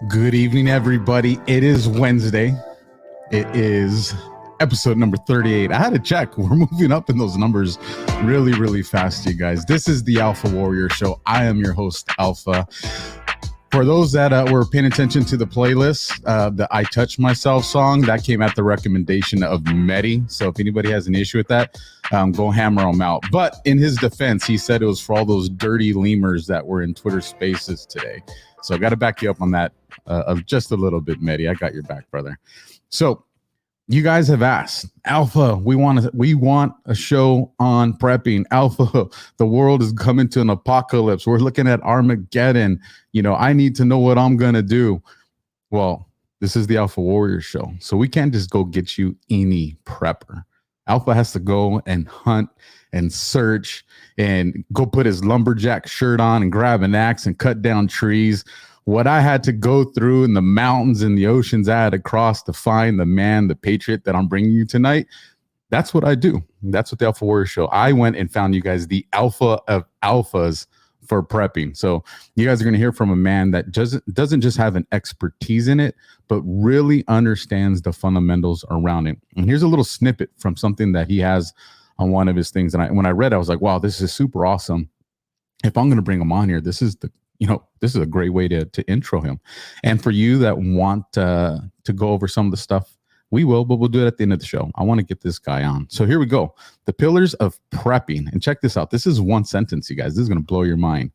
Good evening, everybody. It is Wednesday. It is episode number 38. I had to check. We're moving up in those numbers really, really fast, you guys. This is the Alpha Warrior Show. I am your host, Alpha. For those that were paying attention to the playlist, the I Touch Myself song, that came at the recommendation of Mehdi. So if anybody has an issue with that, go hammer him out. But in his defense, he said it was for all those dirty lemurs that were in Twitter Spaces today. So I got to back you up on that of just a little bit, Mehdi. I got your back, brother. So you guys have asked, Alpha, we want a show on prepping. Alpha, the world is coming to an apocalypse. We're looking at Armageddon. You know, I need to know what I'm going to do. Well, this is the Alpha Warrior Show. So we can't just go get you any prepper. Alpha has to go and hunt and search and go put his lumberjack shirt on and grab an axe and cut down trees. What I had to go through in the mountains and the oceans I had to cross to find the man, the patriot that I'm bringing you tonight, that's what I do. That's what the Alpha Warrior Show. I went and found you guys the alpha of alphas for prepping. So you guys are going to hear from a man that doesn't just have an expertise in it, but really understands the fundamentals around it. And here's a little snippet from something that he has on one of his things. And when I read it, I was like, wow, this is super awesome. If I'm going to bring him on here, this is a great way to intro him. And for you that want to go over some of the stuff, but we'll do it at the end of the show. I want to get this guy on. So here we go. The pillars of prepping. And check this out. This is one sentence, you guys. This is going to blow your mind.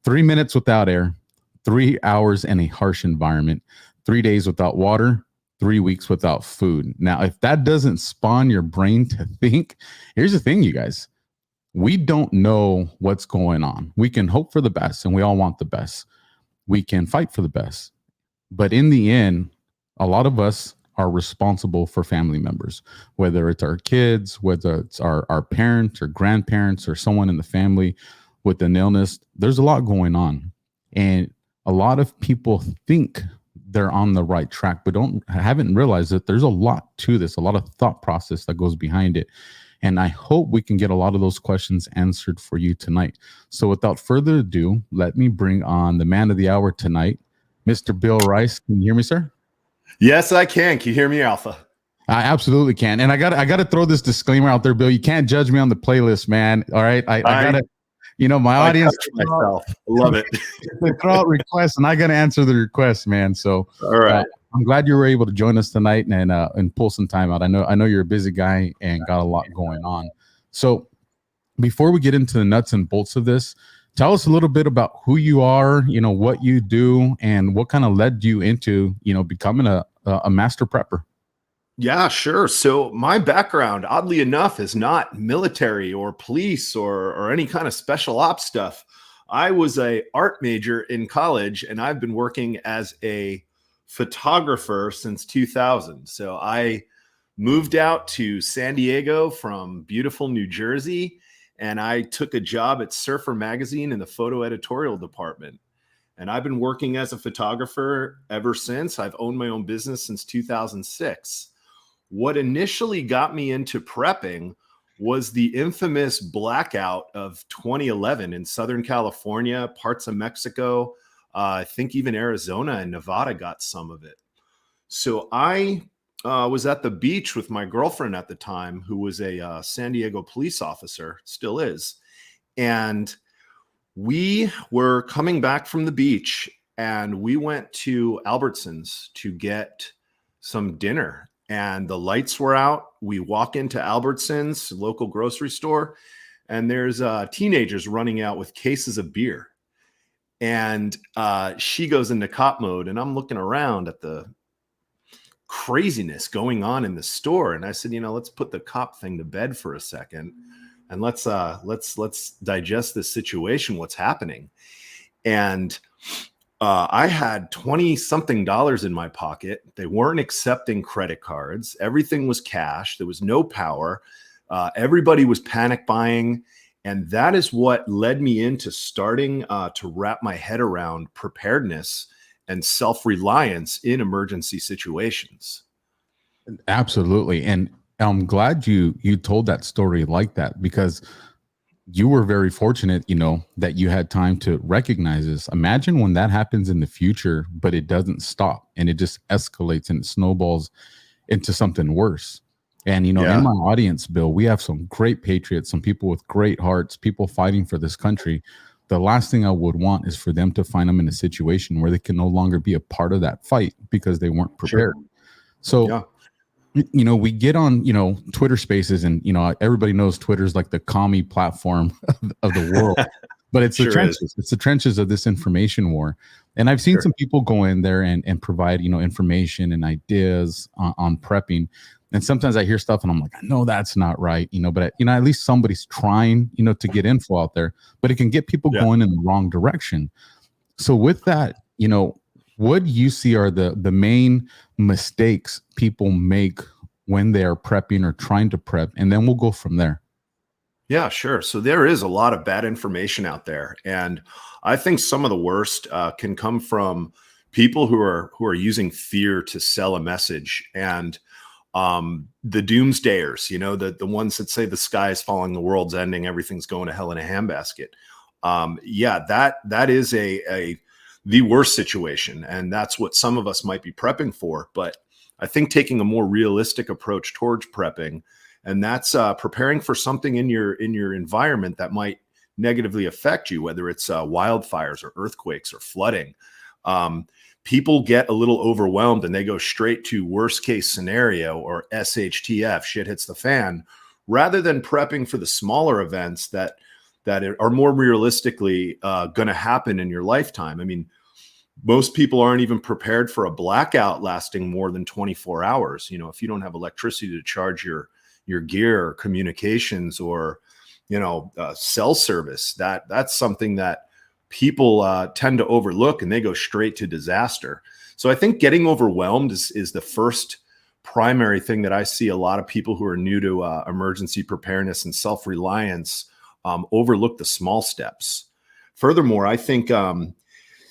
3 minutes without air, 3 hours in a harsh environment, 3 days without water, 3 weeks without food. Now, if that doesn't spawn your brain to think, here's the thing, you guys. We don't know what's going on. We can hope for the best, and we all want the best. We can fight for the best. But in the end, a lot of us are responsible for family members, whether it's our kids, whether it's our parents or grandparents or someone in the family with an illness. There's a lot going on. And a lot of people think they're on the right track, but haven't realized that there's a lot to this, a lot of thought process that goes behind it. And I hope we can get a lot of those questions answered for you tonight. So without further ado, let me bring on the man of the hour tonight, Mr. Bill Rice. Can you hear me, sir? Yes, I can. Can you hear me, Alpha? I absolutely can. And I got to throw this disclaimer out there, Bill. You can't judge me on the playlist, man. All right. I got to, my audience. Myself. I love it. They throw out requests and I got to answer the requests, man. So all right. I'm glad you were able to join us tonight and pull some time out. I know you're a busy guy and got a lot going on. So before we get into the nuts and bolts of this, tell us a little bit about who you are, what you do, and what kind of led you into, becoming a master prepper. Yeah, sure. So my background, oddly enough, is not military or police or any kind of special ops stuff. I was a art major in college, and I've been working as a photographer since 2000. So I moved out to San Diego from beautiful New Jersey, and I took a job at Surfer Magazine in the photo editorial department. And I've been working as a photographer ever since. I've owned my own business since 2006. What initially got me into prepping was the infamous blackout of 2011 in Southern California, parts of Mexico. I think even Arizona and Nevada got some of it. So I was at the beach with my girlfriend at the time, who was a San Diego police officer, still is. And we were coming back from the beach and we went to Albertsons to get some dinner. And the lights were out. We walk into Albertsons, local grocery store, and there's teenagers running out with cases of beer. And she goes into cop mode, and I'm looking around at the craziness going on in the store. And I said, let's put the cop thing to bed for a second, and let's digest this situation. What's happening? And I had $20-something in my pocket. They weren't accepting credit cards. Everything was cash. There was no power. Everybody was panic buying. And that is what led me into starting to wrap my head around preparedness and self-reliance in emergency situations. Absolutely. And I'm glad you told that story like that, because you were very fortunate, that you had time to recognize this. Imagine when that happens in the future, but it doesn't stop and it just escalates and it snowballs into something worse. And, in Yeah, my audience, Bill, we have some great patriots, some people with great hearts, people fighting for this country. The last thing I would want is for them to find them in a situation where they can no longer be a part of that fight because they weren't sure. prepared. So, Yeah, we get on, Twitter spaces, and, everybody knows Twitter's like the commie platform of the world, but it's the sure is. trenches. It's the trenches of this information war. And I've seen Sure. some people go in there and provide, information and ideas on prepping. And sometimes I hear stuff and I'm like, I know that's not right, but at least somebody's trying, to get info out there, but it can get people Yeah. going in the wrong direction. So with that, what you see are the main mistakes people make when they are prepping or trying to prep, and then we'll go from there. Yeah, sure. So there is a lot of bad information out there, and I think some of the worst can come from people who are using fear to sell a message, and the doomsdayers. The ones that say the sky is falling, the world's ending, everything's going to hell in a handbasket. Yeah, that is the worst situation, and that's what some of us might be prepping for. But I think taking a more realistic approach towards prepping, and that's preparing for something in your environment that might negatively affect you, whether it's wildfires or earthquakes or flooding. People get a little overwhelmed and they go straight to worst case scenario, or SHTF, shit hits the fan, rather than prepping for the smaller events that are more realistically going to happen in your lifetime. I mean, most people aren't even prepared for a blackout lasting more than 24 hours. If you don't have electricity to charge your gear, or communications, or cell service, that's something that people tend to overlook, and they go straight to disaster. So I think getting overwhelmed is the first primary thing that I see a lot of people who are new to emergency preparedness and self-reliance overlook the small steps. Furthermore, I think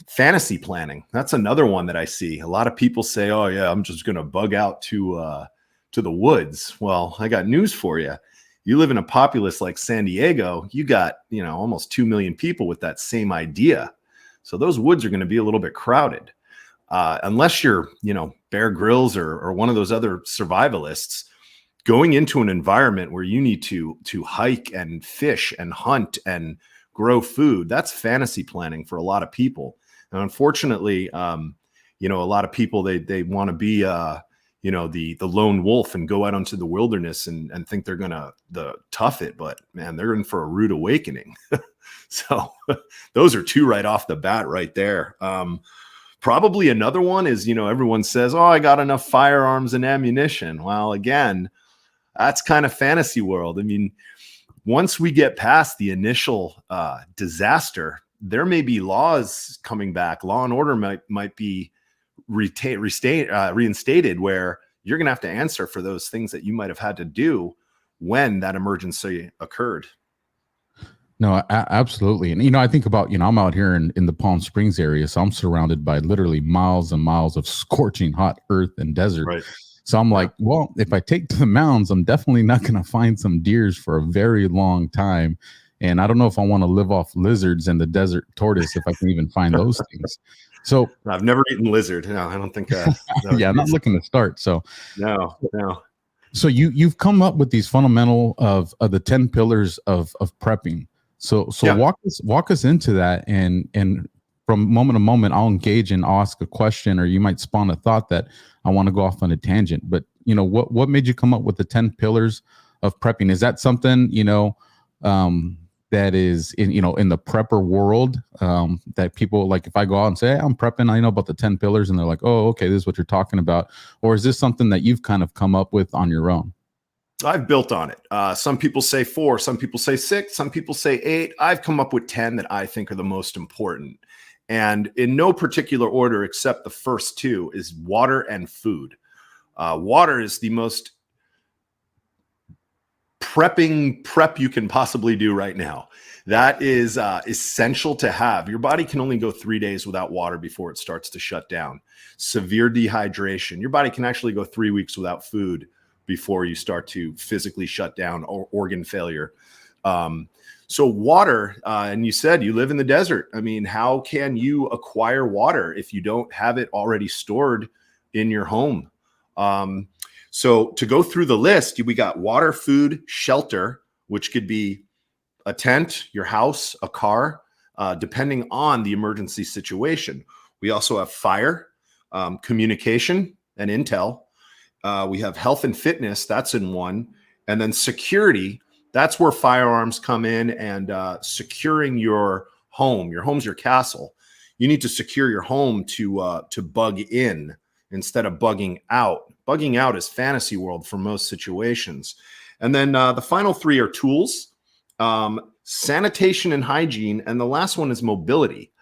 fantasy planning, that's another one that I see. A lot of people say, oh yeah, I'm just going to bug out to the woods. Well, I got news for you. You live in a populace like San Diego, you got, almost 2 million people with that same idea. So those woods are going to be a little bit crowded. Unless you're, Bear Grylls or one of those other survivalists, going into an environment where you need to hike and fish and hunt and grow food, that's fantasy planning for a lot of people. And unfortunately, a lot of people, they want to be the lone wolf and go out into the wilderness and think they're gonna tough it, but man, they're in for a rude awakening. So those are two right off the bat right there. Probably another one is, everyone says, oh, I got enough firearms and ammunition. Well, again, that's kind of fantasy world. I mean, once we get past the initial disaster, there may be laws coming back. Law and order might be reinstated, where you're going to have to answer for those things that you might have had to do when that emergency occurred. No, absolutely. And, I think about, I'm out here in the Palm Springs area, so I'm surrounded by literally miles and miles of scorching hot earth and desert. Right. So I'm like, well, if I take to the mountains, I'm definitely not going to find some deers for a very long time. And I don't know if I want to live off lizards and the desert tortoise, if I can even find those things. So I've never eaten lizard. No, I don't think. yeah, I'm not looking to start. So no. So you've come up with these fundamental of the 10 pillars of prepping. So Yeah. walk us into that, and from moment to moment, I'll engage and ask a question, or you might spawn a thought that I want to go off on a tangent. But what made you come up with the 10 pillars of prepping? Is that something that is in the prepper world that people like? If I go out and say, hey, I'm prepping, I know about the 10 pillars, and they're like, oh, okay, this is what you're talking about, or is this something that you've kind of come up with on your own? I've built on it. Some people say 4, some people say 6, some people say 8. I've come up with 10 that I think are the most important. And in no particular order, except the first 2, is water and food. Water is the most prep you can possibly do right now. That is essential to have. Your body can only go 3 days without water before it starts to shut down. Severe dehydration. Your body can actually go 3 weeks without food before you start to physically shut down, or organ failure. So water, and you said you live in the desert. I mean, how can you acquire water if you don't have it already stored in your home? So to go through the list, we got water, food, shelter, which could be a tent, your house, a car, depending on the emergency situation. We also have fire, communication, and intel. We have health and fitness, that's in one. And then security, that's where firearms come in, and securing your home. Your home's your castle. You need to secure your home to bug in instead of bugging out. Bugging out is fantasy world for most situations. And then the final three are tools, sanitation and hygiene, and the last one is mobility.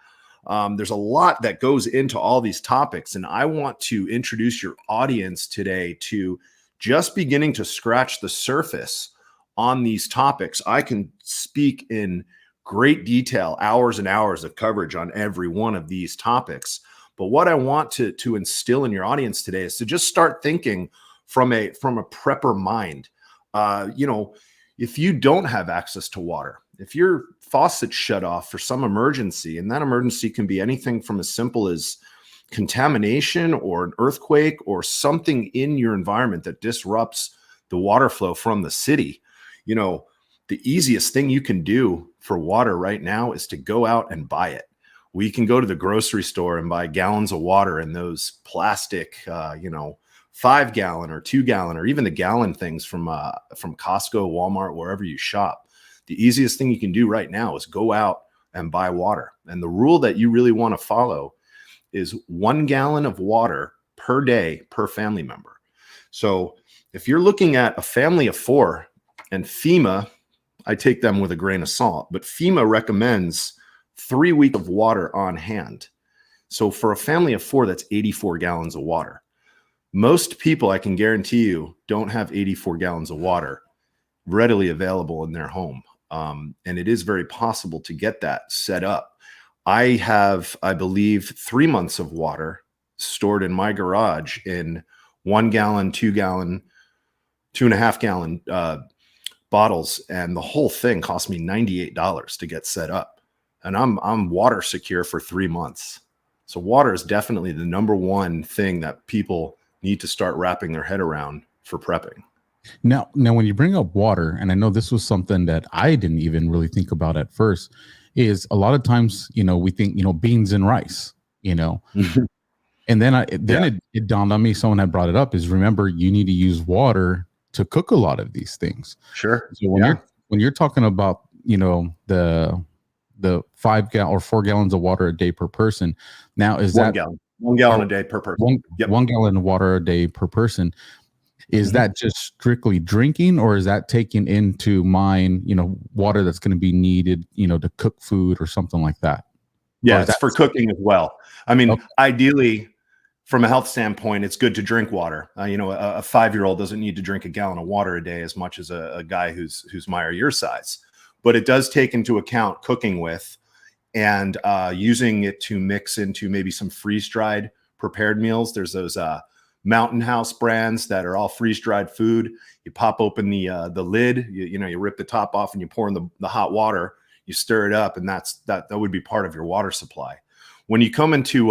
There's a lot that goes into all these topics, and I want to introduce your audience today to just beginning to scratch the surface on these topics. I can speak in great detail, hours and hours of coverage on every one of these topics. But what I want to instill in your audience today is to just start thinking from a prepper mind. If you don't have access to water, if your faucet's shut off for some emergency, and that emergency can be anything from as simple as contamination or an earthquake or something in your environment that disrupts the water flow from the city, the easiest thing you can do for water right now is to go out and buy it. We can go to the grocery store and buy gallons of water in those plastic, 5-gallon or 2-gallon, or even the gallon things from Costco, Walmart, wherever you shop. The easiest thing you can do right now is go out and buy water. And the rule that you really want to follow is 1 gallon of water per day per family member. So if you're looking at a family of 4, and FEMA, I take them with a grain of salt, but FEMA recommends 3 weeks of water on hand. So for a family of 4, that's 84 gallons of water. Most people, I can guarantee you, don't have 84 gallons of water readily available in their home. And it is very possible to get that set up. I have, I believe, 3 months of water stored in my garage in 1 gallon, 2 gallon, 2.5 gallon bottles, and the whole thing cost me $98 to get set up. And I'm water secure for 3 months. So water is definitely the number one thing that people need to start wrapping their head around for prepping. Now, when you bring up water, and I know this was something that I didn't even really think about at first, is a lot of times, we think, beans and rice, and then it dawned on me, someone had brought it up, is remember, you need to use water to cook a lot of these things. Sure. So when you're talking about, the 5 gallon or 4 gallons of water a day per person, now is 1 that gallon, 1 gallon a day per person? 1 gallon of water a day per person. Is that just strictly drinking, or is that taking into mind, water that's going to be needed, to cook food or something like that? Yeah, it's for cooking as well. I mean, Ideally, from a health standpoint, it's good to drink water. A 5-year-old doesn't need to drink a gallon of water a day as much as a guy who's my or your size. But it does take into account cooking with and using it to mix into maybe some freeze-dried prepared meals. There's those Mountain House brands that are all freeze-dried food. You pop open the lid, you rip the top off, and you pour in the hot water. You stir it up, and that would be part of your water supply. When you come into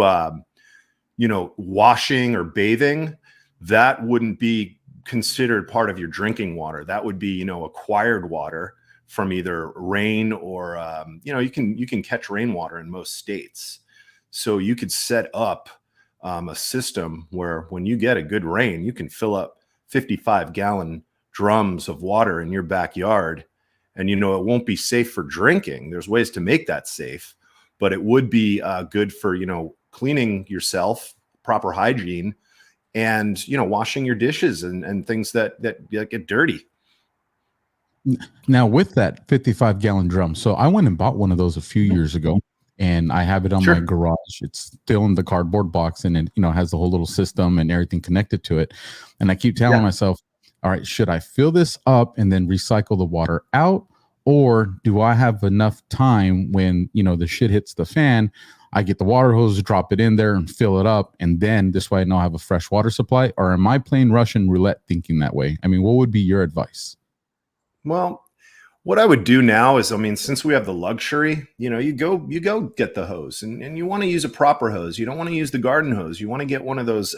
washing or bathing, that wouldn't be considered part of your drinking water. That would be acquired water from either rain or you can catch rainwater in most states. So you could set up a system where when you get a good rain, you can fill up 55-gallon drums of water in your backyard. And it won't be safe for drinking. There's ways to make that safe, but it would be good for cleaning yourself, proper hygiene, and washing your dishes and things that get dirty. Now, with that 55-gallon drum, so I went and bought one of those a few years ago, and I have it on my garage. It's still in the cardboard box, and it has the whole little system and everything connected to it. And I keep telling myself, all right, should I fill this up and then recycle the water out, or do I have enough time when the shit hits the fan, I get the water hose, drop it in there and fill it up, and then this way I know I have a fresh water supply? Or am I playing Russian roulette thinking that way? I mean, what would be your advice? Well, What I would do now is, I mean, since we have the luxury, you go get the hose, and you want to use a proper hose. You don't want to use the garden hose. You want to get one of those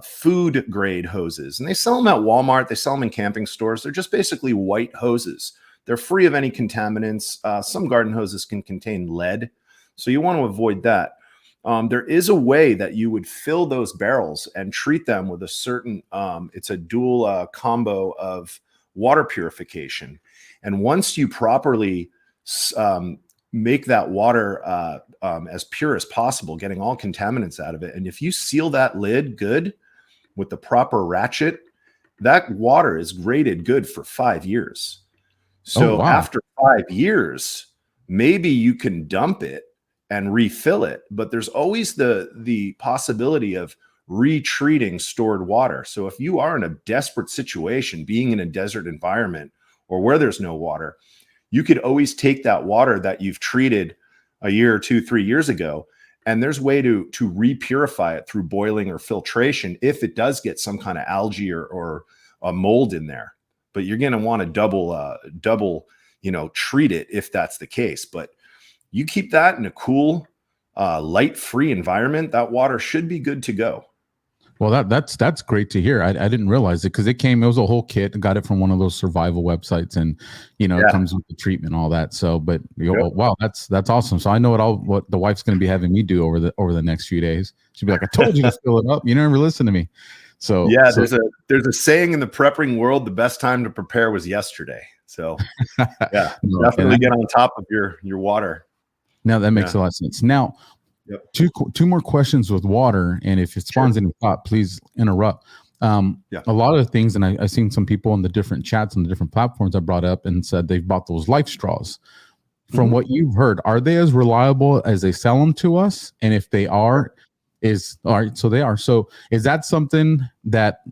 food grade hoses, and they sell them at Walmart. They sell them in camping stores. They're just basically white hoses. They're free of any contaminants. Some garden hoses can contain lead, so you want to avoid that. There is a way that you would fill those barrels and treat them with a certain, it's a dual combo of water purification. And once you properly make that water as pure as possible, getting all contaminants out of it, and if you seal that lid good with the proper ratchet, that water is rated good for 5 years. So after 5 years, maybe you can dump it and refill it, but there's always the possibility of retreating stored water. So if you are in a desperate situation, being in a desert environment or where there's no water, you could always take that water that you've treated a year or 2, 3 years ago, and there's a way to repurify it through boiling or filtration if it does get some kind of algae or a mold in there. But you're going to want to double, treat it if that's the case. But you keep that in a cool, light-free environment, that water should be good to go. Well, that's great to hear. I didn't realize it because it was a whole kit. I got it from one of those survival websites, and it comes with the treatment and all that. So, but wow, that's awesome. So I know what the wife's going to be having me do over the next few days. She'll be like, "I told you to fill it up. You never listen to me." So yeah, there's a saying in the prepping world: the best time to prepare was yesterday. So yeah, definitely get on top of your water. Now that makes a lot of sense. Now. Yep. Two more questions with water, and if it spawns any thought, please interrupt. A lot of the things, and I've seen some people in the different chats and the different platforms I brought up and said they've bought those life straws. From what you've heard, are they as reliable as they sell them to us? And if they are, all right, so they are. So is that something that,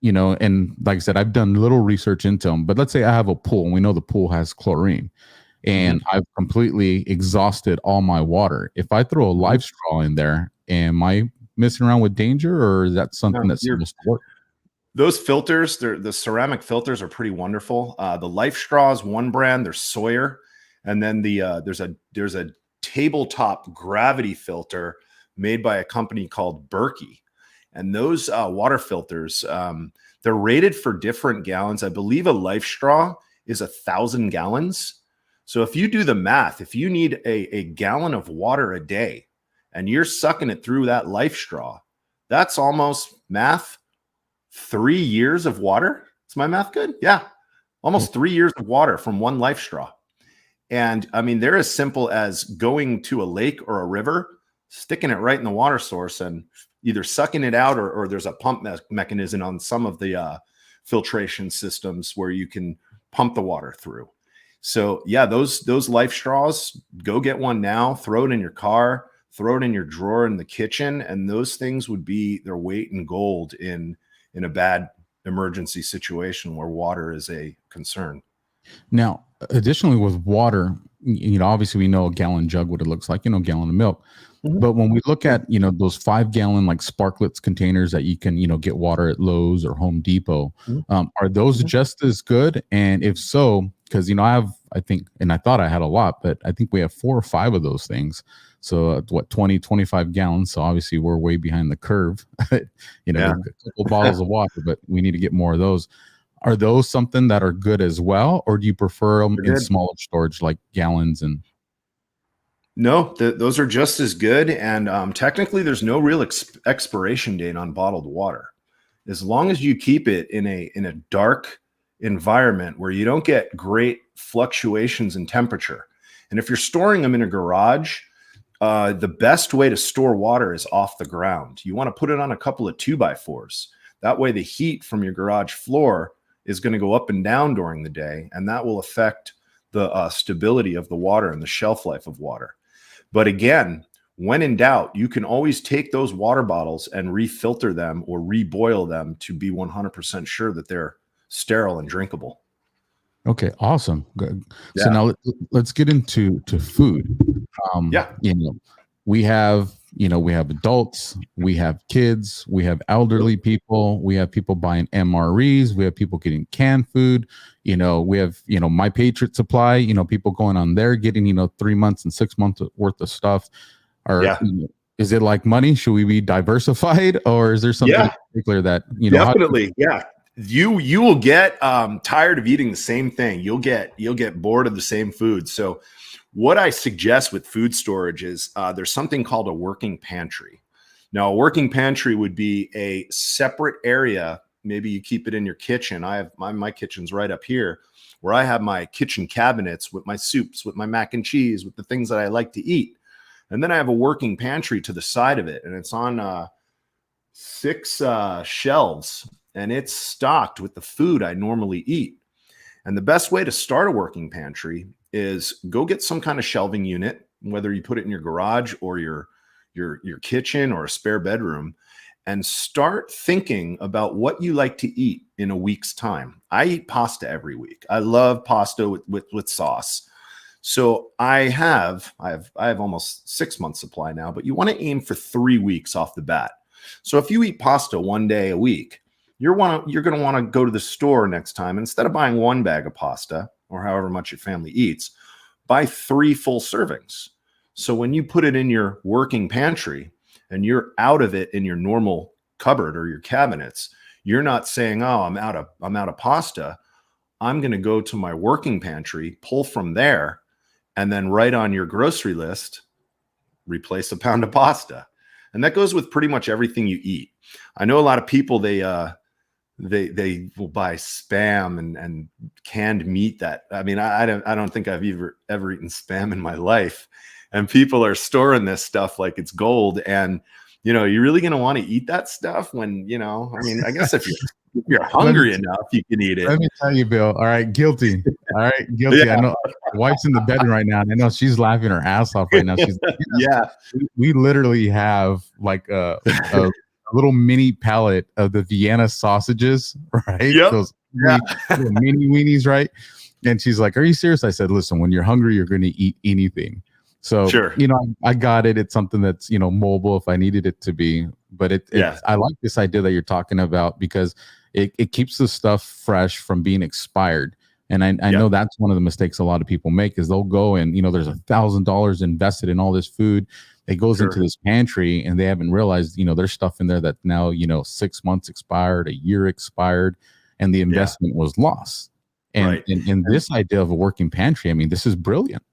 and like I said, I've done little research into them, but let's say I have a pool, and we know the pool has chlorine. And I've completely exhausted all my water. If I throw a life straw in there, am I messing around with danger, or is that something that's supposed to work? Those filters, the ceramic filters are pretty wonderful. The life straw is one brand. There's Sawyer, and then there's a tabletop gravity filter made by a company called Berkey. And those water filters, they're rated for different gallons. I believe a life straw is 1,000 gallons. So if you do the math, if you need a gallon of water a day and you're sucking it through that life straw, that's almost 3 years of water. Is my math good? Yeah. Almost 3 years of water from one life straw. And I mean, they're as simple as going to a lake or a river, sticking it right in the water source and either sucking it out or there's a pump mechanism on some of the filtration systems where you can pump the water through. So yeah, those life straws, go get one now, throw it in your car, throw it in your drawer in the kitchen, and those things would be their weight in gold in a bad emergency situation where water is a concern. Now, additionally with water, obviously we know a gallon jug, what it looks like, gallon of milk. But when we look at, those 5 gallon like Sparklets containers that you can, get water at Lowe's or Home Depot, are those just as good? And if so, because, I think, and I thought I had a lot, but I think we have 4 or 5 of those things. So 20, 25 gallons. So obviously we're way behind the curve, a couple bottles of water, but we need to get more of those. Are those something that are good as well? Or do you prefer them in smaller storage, like gallons and... No, those are just as good. And technically, there's no real expiration date on bottled water. As long as you keep it in a dark environment where you don't get great fluctuations in temperature. And if you're storing them in a garage, the best way to store water is off the ground. You want to put it on a couple of 2x4s. That way, the heat from your garage floor is going to go up and down during the day, and that will affect the stability of the water and the shelf life of water. But again, when in doubt, you can always take those water bottles and refilter them or reboil them to be 100% sure that they're sterile and drinkable. Okay, awesome. Good. Yeah. So now let's get into food. We have we have adults, we have kids, we have elderly people, we have people buying MREs, we have people getting canned food, we have, My Patriot Supply, people going on there getting, 3 months and 6 months worth of stuff. Or is it like money? Should we be diversified, or is there something in particular that, definitely. You will get tired of eating the same thing. You'll get bored of the same food. So what I suggest with food storage is there's something called a working pantry. Now, a working pantry would be a separate area. Maybe you keep it in your kitchen. I have my kitchen's right up here, where I have my kitchen cabinets with my soups, with my mac and cheese, with the things that I like to eat. And then I have a working pantry to the side of it, and it's on 6 shelves, and it's stocked with the food I normally eat. And the best way to start a working pantry is go get some kind of shelving unit, whether you put it in your garage or your kitchen or a spare bedroom, and start thinking about what you like to eat in a week's time. I eat pasta every week. I love pasta with sauce. So I have almost 6 months supply now, but you want to aim for 3 weeks off the bat. So if you eat pasta one day a week, you're going to want to go to the store next time. Instead of buying 1 bag of pasta, or however much your family eats, buy 3 full servings. So when you put it in your working pantry and you're out of it in your normal cupboard or your cabinets, you're not saying, "Oh, I'm out of pasta. I'm going to go to my working pantry, pull from there, and then write on your grocery list, replace a pound of pasta." And that goes with pretty much everything you eat. I know a lot of people, they will buy Spam and canned meat. I don't think I've ever eaten Spam in my life. And people are storing this stuff like it's gold. And you're really going to want to eat that stuff when I guess if you're hungry enough, you can eat it. Let me tell you, Bill. All right, guilty. All right, guilty. Yeah. I know the wife's in the bedroom right now, and I know she's laughing her ass off right now. She's we literally have like a little mini pallet of the Vienna sausages, right? Yep. Those little mini weenies, right? And she's like, "Are you serious?" I said, "Listen, when you're hungry, you're going to eat anything." So, sure. I got it. It's something that's, mobile if I needed it to be. But I like this idea that you're talking about, because it keeps the stuff fresh from being expired. And I know that's one of the mistakes a lot of people make, is they'll go and, there's $1,000 invested in all this food. It goes into this pantry and they haven't realized, there's stuff in there that now, 6 months expired, a year expired, and the investment was lost. And this idea of a working pantry, this is brilliant.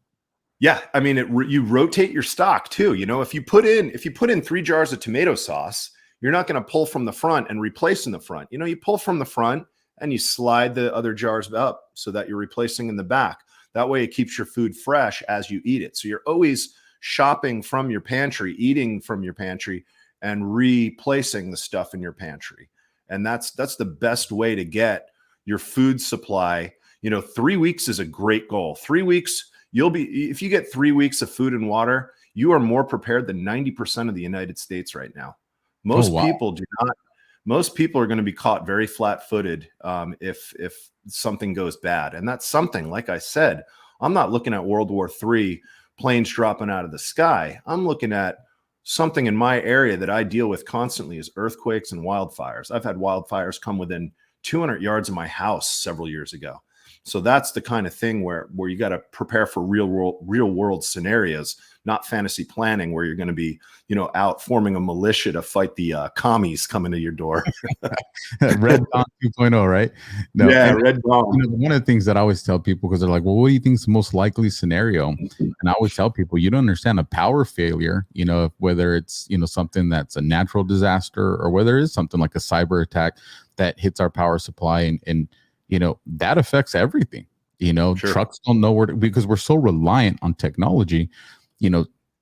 Yeah, you rotate your stock too. If you put in 3 jars of tomato sauce, you're not going to pull from the front and replace in the front. You pull from the front and you slide the other jars up so that you're replacing in the back. That way it keeps your food fresh as you eat it. So you're always shopping from your pantry, eating from your pantry, and replacing the stuff in your pantry. And that's the best way to get your food supply. 3 weeks is a great goal. 3 weeks, if you get 3 weeks of food and water, you are more prepared than 90% of the United States right now. Most people do not. Most people are going to be caught very flat-footed if something goes bad. And that's something, like I said, I'm not looking at World War III, planes dropping out of the sky. I'm looking at something in my area that I deal with constantly is earthquakes and wildfires. I've had wildfires come within 200 yards of my house several years ago. So that's the kind of thing where you got to prepare for real world scenarios, not fantasy planning where you're going to be, out forming a militia to fight the commies coming to your door. Red Dawn 2.0, right? No, yeah, Red Dawn. One of the things that I always tell people, because they're like, "Well, what do you think is the most likely scenario?" And I always tell people, you don't understand a power failure, whether it's, something that's a natural disaster or whether it is something like a cyber attack that hits our power supply and that affects everything. Sure. Trucks don't know where to, because we're so reliant on technology.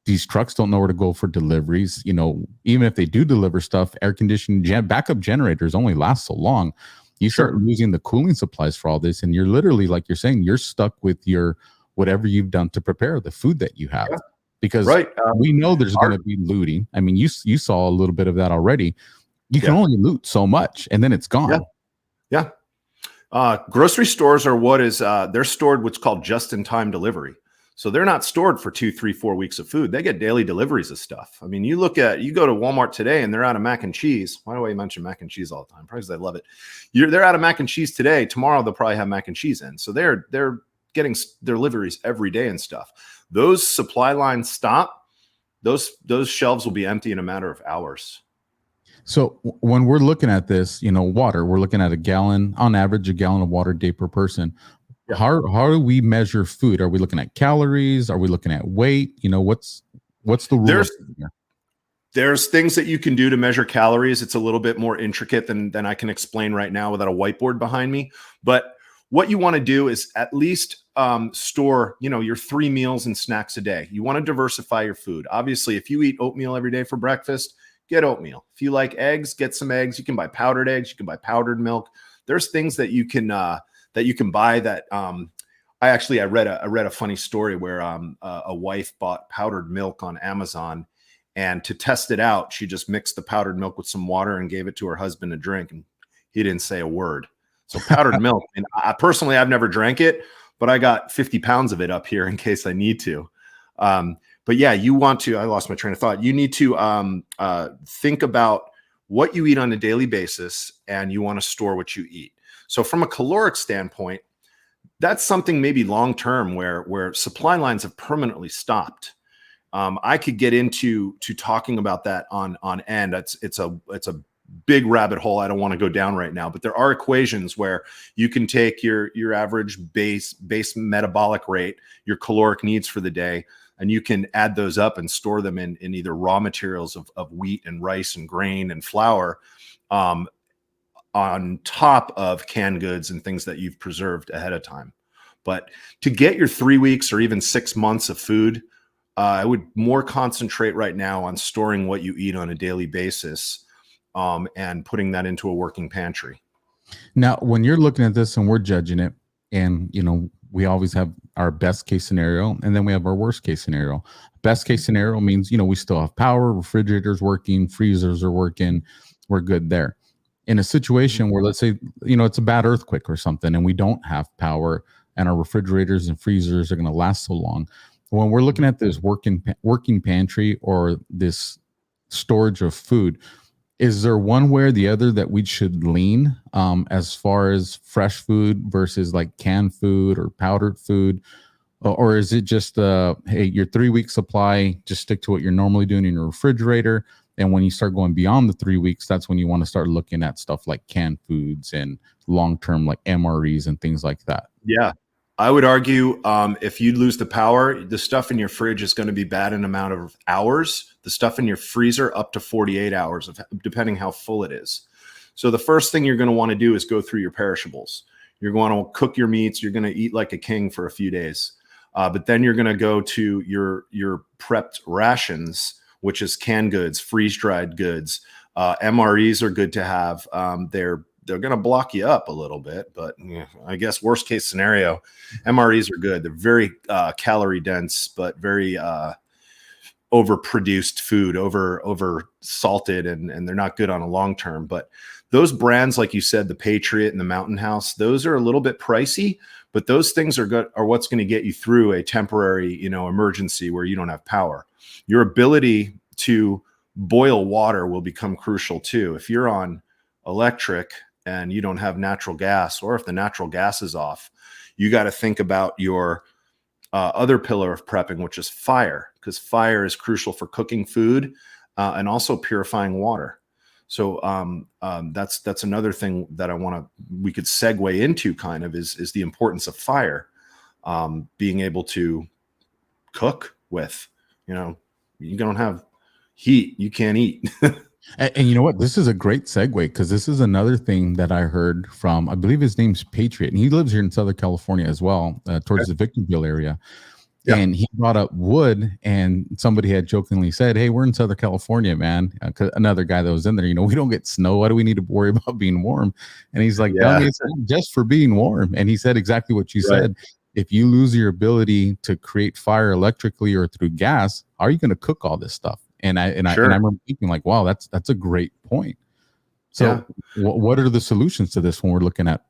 These trucks don't know where to go for deliveries. Even if they do deliver stuff, air conditioning, backup generators only last so long. You start losing the cooling supplies for all this, and you're literally, like you're saying, you're stuck with your whatever you've done to prepare the food that you have. Because we know there's going to be looting. You saw a little bit of that already. You can only loot so much, and then it's gone. Grocery stores are they're stored what's called just-in-time delivery. So they're not stored for 2, 3, 4 weeks of food. They get daily deliveries of stuff. I mean, you go to Walmart today and they're out of mac and cheese. Why do I mention mac and cheese all the time? Probably because I love it. They're out of mac and cheese today. Tomorrow they'll probably have mac and cheese in. So they're getting their deliveries every day and stuff. Those supply lines stop. Those shelves will be empty in a matter of hours. So when we're looking at this, water, we're looking at on average, a gallon of water a day per person. Yeah. How do we measure food? Are we looking at calories? Are we looking at weight? What's the rule? There's things that you can do to measure calories. It's a little bit more intricate than I can explain right now without a whiteboard behind me. But what you want to do is at least store, your 3 meals and snacks a day. You want to diversify your food. Obviously, if you eat oatmeal every day for breakfast, get oatmeal. If you like eggs, get some eggs. You can buy powdered eggs. You can buy powdered milk. There's things that you can buy that I read a funny story where a wife bought powdered milk on Amazon, and to test it out, she just mixed the powdered milk with some water and gave it to her husband to drink, and he didn't say a word. So powdered milk, and I've never drank it, but I got 50 pounds of it up here in case I need to. But yeah, I lost my train of thought. You need to think about what you eat on a daily basis, and you want to store what you eat. So from a caloric standpoint, that's something maybe long-term where supply lines have permanently stopped. I could get into talking about that on end. It's a big rabbit hole I don't want to go down right now, but there are equations where you can take your average base metabolic rate, your caloric needs for the day, and you can add those up and store them in either raw materials of wheat and rice and grain and flour, on top of canned goods and things that you've preserved ahead of time. But to get your 3 weeks or even 6 months of food, I would more concentrate right now on storing what you eat on a daily basis, and putting that into a working pantry. Now, when you're looking at this and we're judging it, and we always have our best case scenario, and then we have our worst case scenario. Best case scenario means we still have power, refrigerators working, freezers are working, we're good there. In a situation where, let's say, it's a bad earthquake or something, and we don't have power, and our refrigerators and freezers are going to last so long. When we're looking at this working pantry or this storage of food, is there one way or the other that we should lean, as far as fresh food versus like canned food or powdered food? Or is it just, hey, your 3 week supply, just stick to what you're normally doing in your refrigerator? And when you start going beyond the 3 weeks, that's when you want to start looking at stuff like canned foods and long-term like MREs and things like that. Yeah. I would argue, if you lose the power, the stuff in your fridge is going to be bad in amount of hours. The stuff in your freezer up to 48 hours, depending how full it is. So the first thing you're going to want to do is go through your perishables. You're going to cook your meats. You're going to eat like a king for a few days. But then you're going to go to your prepped rations, which is canned goods, freeze-dried goods. MREs are good to have. They're going to block you up a little bit, but I guess worst case scenario, MREs are good. They're very calorie dense, but very overproduced food, over salted, and they're not good on a long term. But those brands, like you said, the Patriot and the Mountain House, those are a little bit pricey, but those things are what's going to get you through a temporary, emergency where you don't have power. Your ability to boil water will become crucial too. If you're on electric and you don't have natural gas, or if the natural gas is off, you got to think about your other pillar of prepping, which is fire, because fire is crucial for cooking food and also purifying water. So that's another thing that we could segue into kind of is the importance of fire, being able to cook with. You don't have heat, you can't eat. And you know what? This is a great segue, because this is another thing that I heard from, I believe his name's Patriot, and he lives here in Southern California as well, towards the Victorville area. Yeah. And he brought up wood, and somebody had jokingly said, "Hey, we're in Southern California, man." Another guy that was in there, we don't get snow. Why do we need to worry about being warm? And he's like, "Dummy, it's just for being warm." And he said exactly what you said. If you lose your ability to create fire electrically or through gas, how are you going to cook all this stuff? And I remember thinking like, wow, that's a great point. So what are the solutions to this when we're looking at,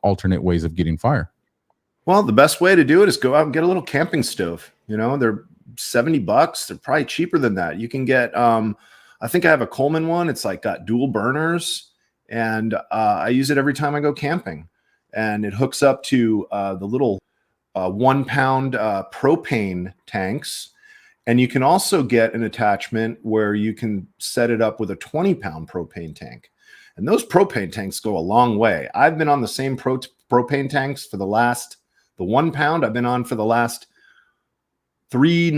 alternate ways of getting fire? Well, the best way to do it is go out and get a little camping stove. They're $70. They're probably cheaper than that. You can get, I think I have a Coleman one. It's like got dual burners, and I use it every time I go camping. And it hooks up to the little 1 pound propane tanks. And you can also get an attachment where you can set it up with a 20-pound propane tank. And those propane tanks go a long way. I've been on the same propane tanks for the 1 pound I've been on for the last 3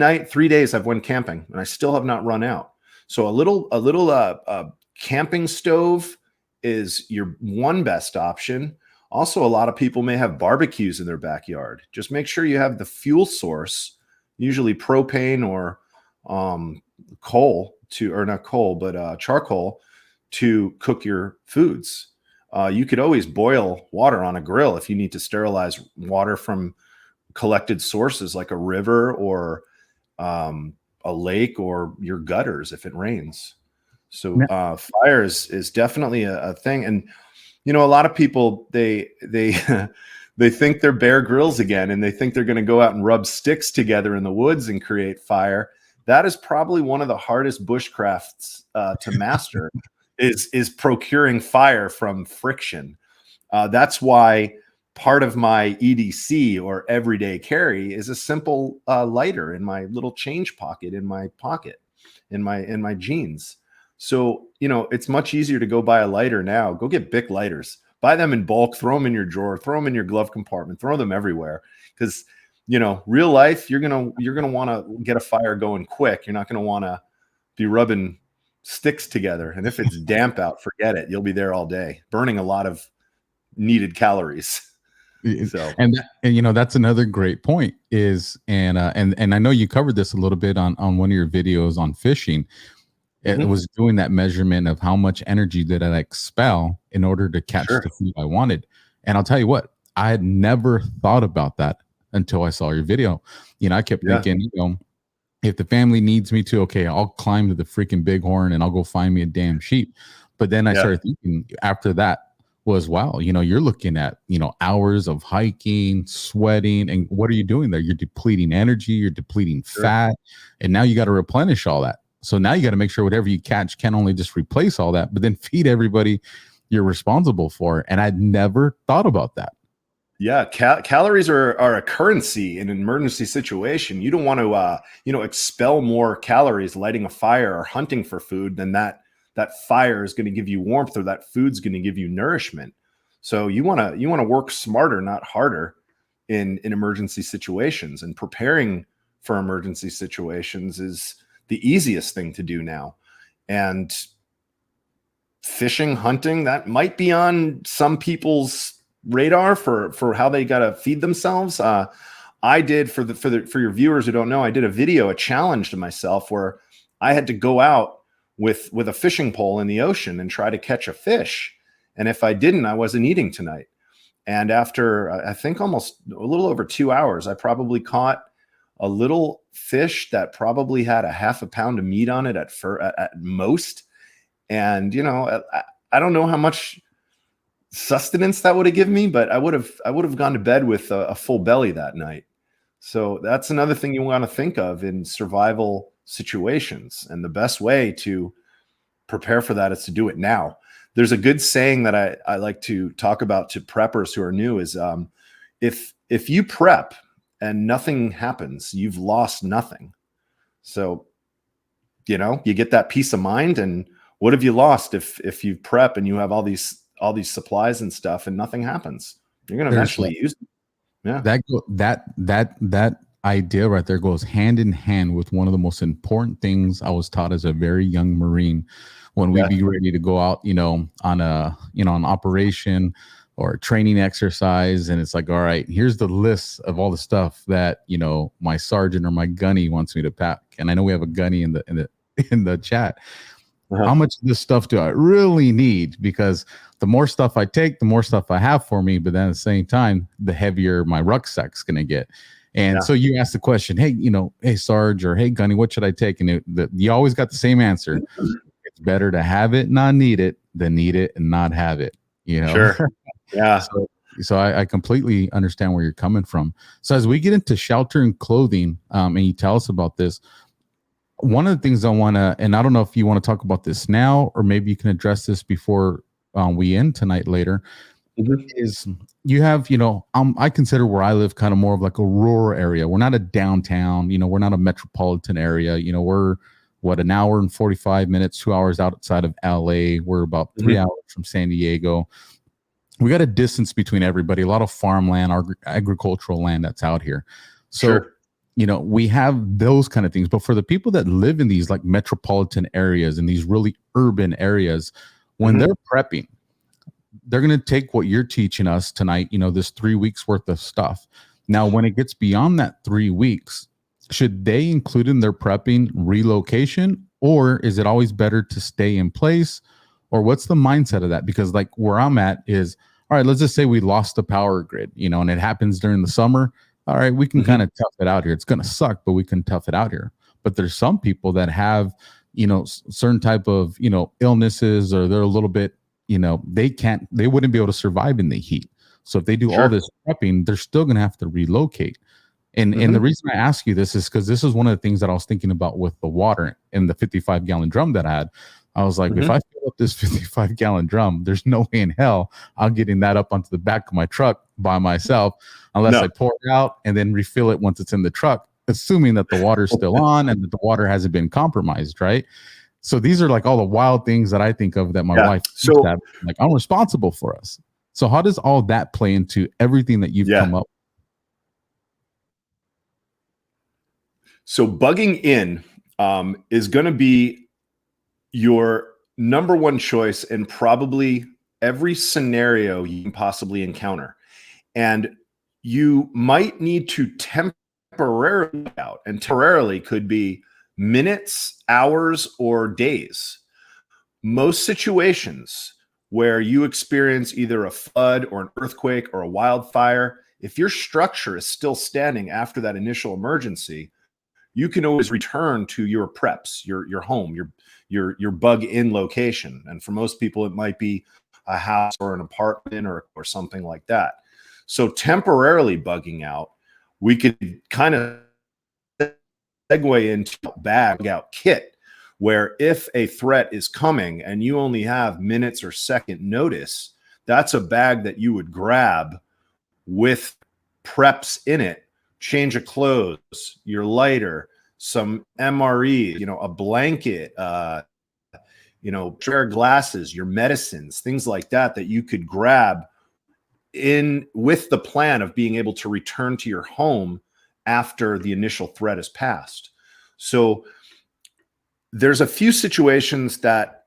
days I've went camping, and I still have not run out. So a little camping stove is your one best option. Also, a lot of people may have barbecues in their backyard. Just make sure you have the fuel source, usually propane or charcoal to cook your foods. You could always boil water on a grill if you need to sterilize water from collected sources like a river or a lake or your gutters if it rains. So fire is definitely a thing. And a lot of people they they think they're Bear Grylls again, and they think they're going to go out and rub sticks together in the woods and create fire. That is probably one of the hardest bushcrafts to master is procuring fire from friction. That's why part of my EDC or everyday carry is a simple lighter in my little change pocket in my jeans. So, it's much easier to go buy a lighter now. Go get Bic lighters, buy them in bulk, throw them in your drawer, throw them in your glove compartment, throw them everywhere. Because, real life, you're going to want to get a fire going quick. You're not going to want to be rubbing sticks together. And if it's damp out, forget it. You'll be there all day, burning a lot of needed calories. So, and that's another great point and I know you covered this a little bit on one of your videos on fishing. It was doing that measurement of how much energy did I expel in order to catch the food I wanted. And I'll tell you what, I had never thought about that until I saw your video. I kept thinking, if the family needs me to, okay, I'll climb to the freaking bighorn and I'll go find me a damn sheep. But then I started thinking after that was, wow, you're looking at, hours of hiking, sweating, and what are you doing there? You're depleting energy, you're depleting fat, and now you got to replenish all that. So now you got to make sure whatever you catch can only just replace all that, but then feed everybody you're responsible for. And I'd never thought about that. Yeah, calories are a currency in an emergency situation. You don't want to, expel more calories lighting a fire or hunting for food than that fire is going to give you warmth, or that food's going to give you nourishment. So you want to work smarter, not harder in emergency situations. And preparing for emergency situations is the easiest thing to do now. And fishing, hunting, that might be on some people's radar for how they got to feed themselves. I did for your viewers who don't know, I did a challenge to myself where I had to go out with a fishing pole in the ocean and try to catch a fish. And if I didn't, I wasn't eating tonight. And after I think almost a little over 2 hours, I probably caught a little fish that probably had a half a pound of meat on it at most. And, I don't know how much sustenance that would have given me, but I would have gone to bed with a full belly that night. So that's another thing you want to think of in survival situations. And the best way to prepare for that is to do it now. There's a good saying that I like to talk about to preppers who are new is if you prep and nothing happens, you've lost nothing. So, you get that peace of mind. And what have you lost if you prep and you have all these supplies and stuff and nothing happens? You're going to eventually use them. Yeah. That idea right there goes hand in hand with one of the most important things I was taught as a very young Marine. When we'd be ready to go out, on an operation or a training exercise, and it's like, all right, here's the list of all the stuff that my sergeant or my gunny wants me to pack. And I know we have a gunny in the chat. How much of this stuff do I really need? Because the more stuff I take, the more stuff I have for me. But then at the same time, the heavier my rucksack's going to get. And so you ask the question, hey, hey, Sarge, or hey, Gunny, what should I take? And you always got the same answer. It's better to have it, not need it, than need it and not have it. Sure. Yeah. So I completely understand where you're coming from. So as we get into shelter and clothing, and you tell us about this, one of the things I want to, and I don't know if you want to talk about this now, or maybe you can address this before we end tonight later, is you have, I consider where I live kind of more of like a rural area. We're not a downtown, we're not a metropolitan area. We're an hour and 45 minutes, 2 hours outside of LA. We're about 3 hours from San Diego. We got a distance between everybody, a lot of farmland, agricultural land that's out here. So, Sure. We have those kind of things. But for the people that live in these like metropolitan areas and these really urban areas, when they're prepping, they're going to take what you're teaching us tonight, this 3 weeks worth of stuff. Now, when it gets beyond that 3 weeks, should they include in their prepping relocation, or is it always better to stay in place? Or what's the mindset of that? Because like where I'm at is, all right, let's just say we lost the power grid, and it happens during the summer. All right, we can kind of tough it out here. It's going to suck, but we can tough it out here. But there's some people that have, certain type of, illnesses, or they're a little bit, they wouldn't be able to survive in the heat. So if they do all this prepping, they're still going to have to relocate. And the reason I ask you this is because this is one of the things that I was thinking about with the water in the 55-gallon drum that I had. I was like, if I fill up this 55-gallon drum, there's no way in hell I'm getting that up onto the back of my truck by myself unless I pour it out and then refill it once it's in the truck, assuming that the water's still on and that the water hasn't been compromised, right? So these are like all the wild things that I think of that my wife used to have. Like, I'm responsible for us. So how does all that play into everything that you've come up with? So bugging in is going to be your number one choice in probably every scenario you can possibly encounter. And you might need to temporarily out, and temporarily could be minutes, hours, or days. Most situations where you experience either a flood or an earthquake or a wildfire, if your structure is still standing after that initial emergency, you can always return to your preps, your home, your bug in location. And for most people, it might be a house or an apartment or something like that. So temporarily bugging out, we could kind of segue into bag out kit, where if a threat is coming and you only have minutes or second notice, that's a bag that you would grab with preps in it, change of clothes, your lighter, some MRE, a blanket, pair of glasses, your medicines, things like that you could grab in with the plan of being able to return to your home after the initial threat is passed. So there's a few situations that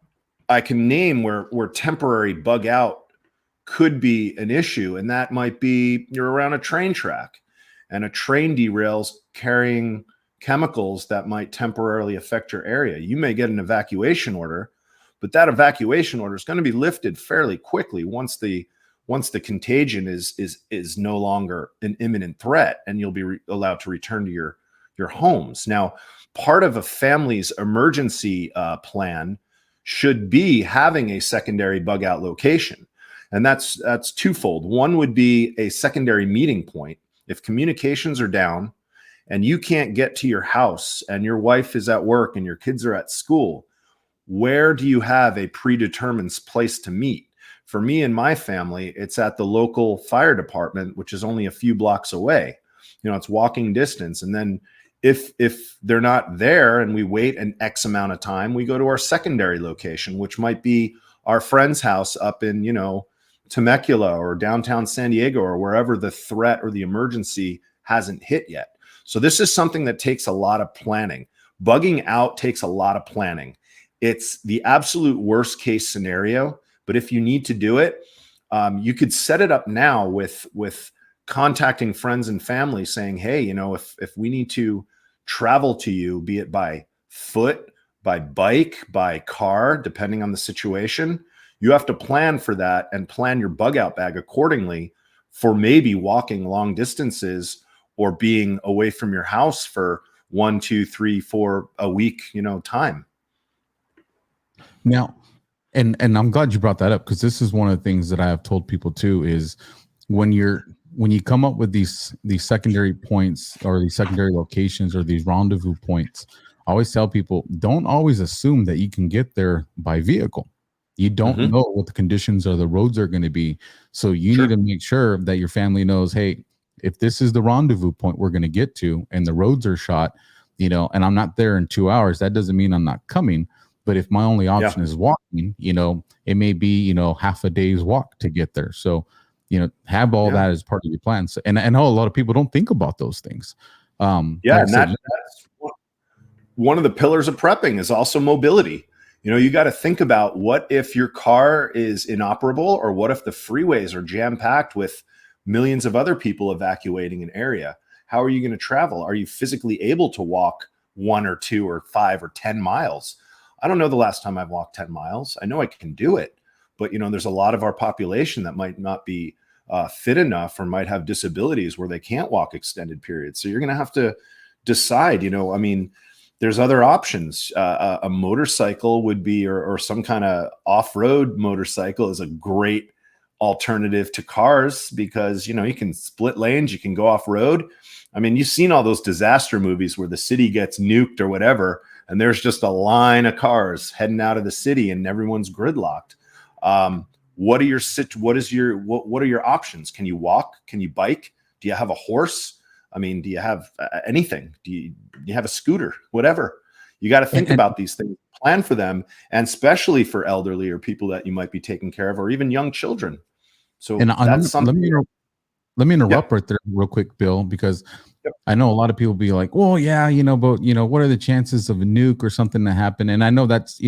I can name where temporary bug out could be an issue. And that might be you're around a train track and a train derails carrying chemicals that might temporarily affect your area. You may get an evacuation order, but that evacuation order is going to be lifted fairly quickly once the contagion is no longer an imminent threat, and you'll be allowed to return to your homes. Now, part of a family's emergency plan should be having a secondary bug out location. And that's twofold. One would be a secondary meeting point. If communications are down and you can't get to your house and your wife is at work and your kids are at school, where do you have a predetermined place to meet? For me and my family, it's at the local fire department, which is only a few blocks away. It's walking distance. And then if they're not there and we wait an X amount of time, we go to our secondary location, which might be our friend's house up in, Temecula or downtown San Diego or wherever the threat or the emergency hasn't hit yet. So this is something that takes a lot of planning. Bugging out takes a lot of planning. It's the absolute worst case scenario, but if you need to do it, you could set it up now with contacting friends and family saying, hey, if we need to travel to you, be it by foot, by bike, by car, depending on the situation, you have to plan for that and plan your bug out bag accordingly for maybe walking long distances or being away from your house for 1, 2, 3, 4 a week, time. Now, and I'm glad you brought that up, because this is one of the things that I have told people too is when you come up with these secondary points or these secondary locations or these rendezvous points, I always tell people, don't always assume that you can get there by vehicle. You don't Mm-hmm. know what the conditions of the roads are going to be. So you Sure. need to make sure that your family knows, hey, if this is the rendezvous point we're going to get to and the roads are shot, and I'm not there in 2 hours, that doesn't mean I'm not coming. But if my only Yeah. option is walking, it may be, half a day's walk to get there. So, have all Yeah. that as part of your plan. So, and I know a lot of people don't think about those things. Yeah. Like I And said, that's one of the pillars of prepping is also mobility. You got to think about, what if your car is inoperable, or what if the freeways are jam packed with millions of other people evacuating an area? How are you going to travel? Are you physically able to walk 1 or 2 or 5 or 10 miles? I don't know the last time I've walked 10 miles. I know I can do it, but there's a lot of our population that might not be fit enough, or might have disabilities where they can't walk extended periods. So you're going to have to decide, there's other options. A motorcycle would be, or some kind of off-road motorcycle is a great alternative to cars, because, you can split lanes, you can go off-road. I mean, you've seen all those disaster movies where the city gets nuked or whatever, and there's just a line of cars heading out of the city and everyone's gridlocked. What are your options? Can you walk? Can you bike? Do you have a horse? I mean, do you have anything? Do you have a scooter? Whatever. You got to think about these things, plan for them, and especially for elderly or people that you might be taking care of, or even young children. So that's something. let me interrupt Yeah. right there real quick, Bill, because Yep. I know a lot of people be like, well, yeah, but what are the chances of a nuke or something to happen? And I know that's,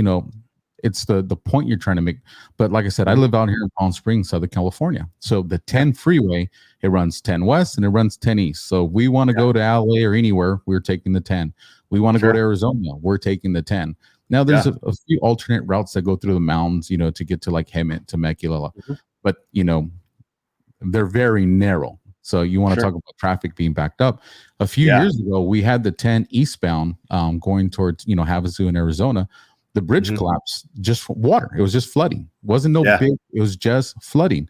it's the point you're trying to make. But like I said, I Mhm. live out here in Palm Springs, Southern California. So the Yeah. 10 freeway, it runs 10 west and it runs 10 east. So we want to Yeah. go to LA or anywhere, we're taking the 10. We want to go to Sure. Arizona, we're taking the 10. Now there's Yeah. a few alternate routes that go through the mountains, to get to like Hemet, Temecula. Mhm. But they're very narrow. So you want to Sure. talk about traffic being backed up. A few Yeah. years ago, we had the 10 eastbound going towards, Havasu in Arizona. The bridge Mhm. collapsed just from water. It was just flooding. It wasn't no Yeah. big, it was just flooding.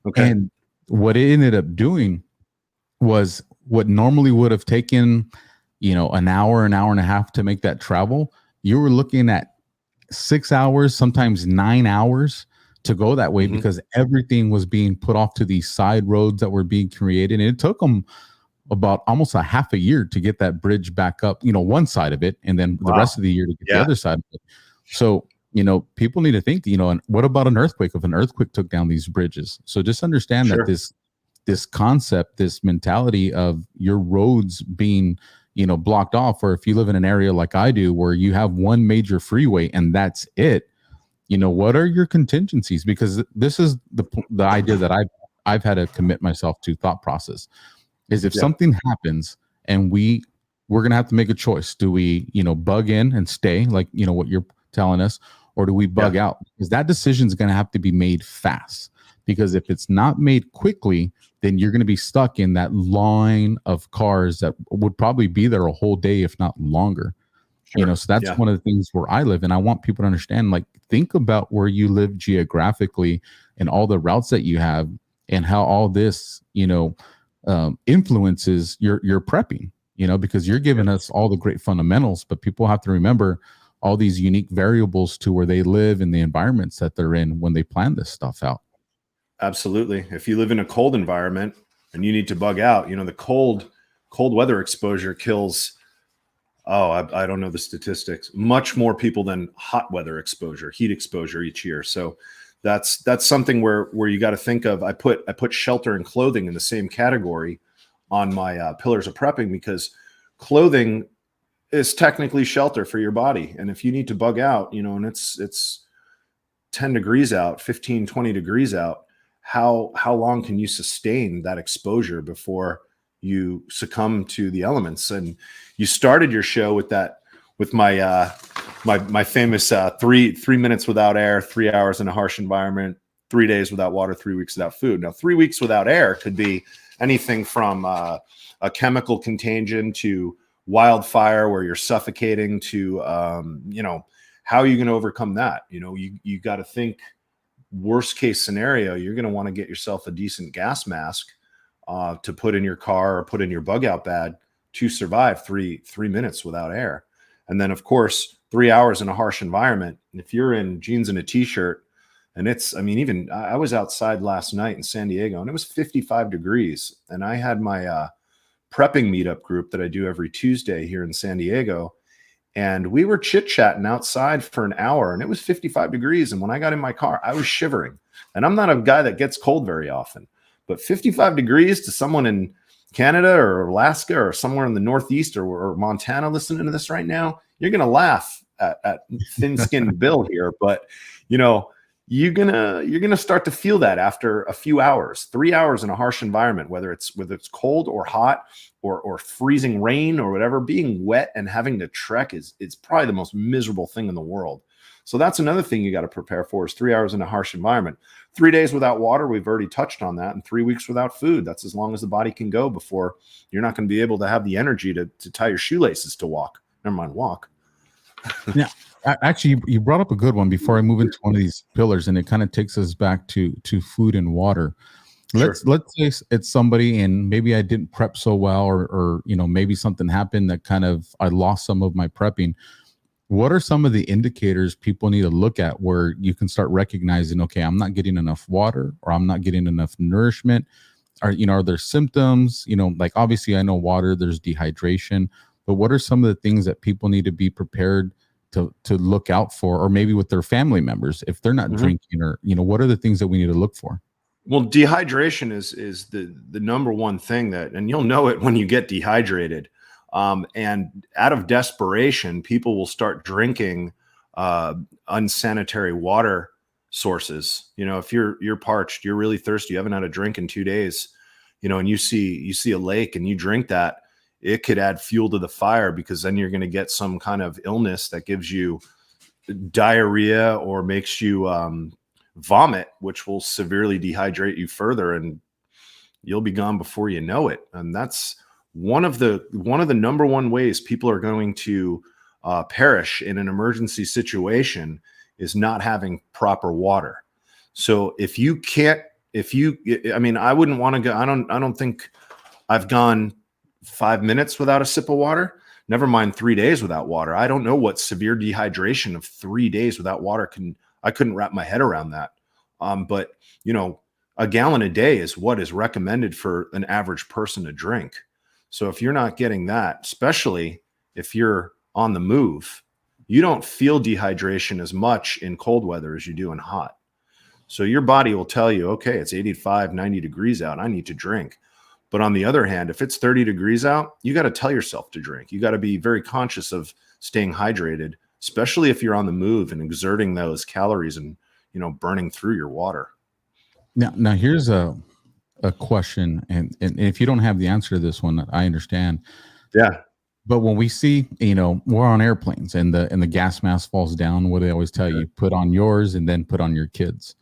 Okay. And what it ended up doing was what normally would have taken, an hour and a half to make that travel. You were looking at 6 hours, sometimes 9 hours to go that way, Mhm. because everything was being put off to these side roads that were being created. And it took them about almost a half a year to get that bridge back up, one side of it, and then the Wow. rest of the year to get the Yeah. other side of it. So, people need to think, and what about an earthquake? If an earthquake took down these bridges? So just understand that Sure. this concept, this mentality of your roads being, blocked off, or if you live in an area like I do, where you have one major freeway and that's it, what are your contingencies? Because this is the idea that I've had to commit myself to thought process is, if Yep. something happens and we're gonna have to make a choice. Do we, bug in and stay, like, what you're telling us, or do we bug Yeah. out? Because that decision is gonna have to be made fast. Because if it's not made quickly, then you're gonna be stuck in that line of cars that would probably be there a whole day, if not longer. Sure. So that's Yeah. one of the things where I live. And I want people to understand, like, think about where you live geographically and all the routes that you have, and how all this, influences your prepping, because you're Yeah. giving us all the great fundamentals, but people have to remember all these unique variables to where they live and the environments that they're in when they plan this stuff out. Absolutely. If you live in a cold environment and you need to bug out, the cold weather exposure kills, I don't know the statistics, much more people than hot weather exposure, heat exposure each year. So that's something where you got to think of. I put shelter and clothing in the same category on my pillars of prepping, because clothing is technically shelter for your body. And if you need to bug out, and it's 10 degrees out, 15, 20 degrees out, how long can you sustain that exposure before you succumb to the elements? And you started your show with that, with my famous 3 minutes without air, 3 hours in a harsh environment, 3 days without water, 3 weeks without food. Now, 3 weeks without air could be anything from a chemical contagion to wildfire where you're suffocating to how are you going to overcome that? You got to think worst case scenario, you're going to want to get yourself a decent gas mask to put in your car or put in your bug out bag to survive three minutes without air. And then, of course, 3 hours in a harsh environment. If you're in jeans and a t-shirt, and even I was outside last night in San Diego and it was 55 degrees. And I had my prepping meetup group that I do every Tuesday here in San Diego. And we were chit-chatting outside for an hour and it was 55 degrees. And when I got in my car, I was shivering. And I'm not a guy that gets cold very often, but 55 degrees to someone in Canada or Alaska or somewhere in the Northeast or Montana listening to this right now, you're going to laugh at thin-skinned Bill here. But, you're gonna start to feel that after a few hours. 3 hours in a harsh environment, whether it's cold or hot or freezing rain or whatever. Being wet and having to trek it's probably the most miserable thing in the world. So that's another thing you got to prepare for, is 3 hours in a harsh environment. 3 days without water, we've already touched on that, and 3 weeks without food. That's as long as the body can go before you're not going to be able to have the energy to tie your shoelaces to walk. Never mind walk. Yeah. Actually, you brought up a good one before I move into one of these pillars, and it kind of takes us back to food and water. Let's say it's somebody, and maybe I didn't prep so well, or maybe something happened that kind of I lost some of my prepping. What are some of the indicators people need to look at where you can start recognizing, okay, I'm not getting enough water, or I'm not getting enough nourishment? Are there symptoms? Like obviously I know water, there's dehydration, but what are some of the things that people need to be prepared to look out for, or maybe with their family members if they're not drinking, or what are the things that we need to look for? Well, dehydration is the number one thing and you'll know it when you get dehydrated. And out of desperation, people will start drinking unsanitary water sources. If you're parched, you're really thirsty, you haven't had a drink in 2 days, and you see a lake and you drink that, it could add fuel to the fire, because then you're going to get some kind of illness that gives you diarrhea or makes you vomit, which will severely dehydrate you further, and you'll be gone before you know it. And that's one of the number one ways people are going to perish in an emergency situation, is not having proper water. So I wouldn't want to go. I don't think I've gone 5 minutes without a sip of water, never mind 3 days without water. I don't know what severe dehydration of 3 days without water I couldn't wrap my head around that. But a gallon a day is what is recommended for an average person to drink. So if you're not getting that, especially if you're on the move, you don't feel dehydration as much in cold weather as you do in hot. So your body will tell you, okay, it's 85, 90 degrees out, I need to drink. But on the other hand, if it's 30 degrees out, you got to tell yourself to drink. You got to be very conscious of staying hydrated, especially if you're on the move and exerting those calories and, burning through your water. Now here's a question, and if you don't have the answer to this one, I understand. Yeah. But when we see, we're on airplanes and the gas mask falls down, what do they always tell you? Put on yours and then put on your kids.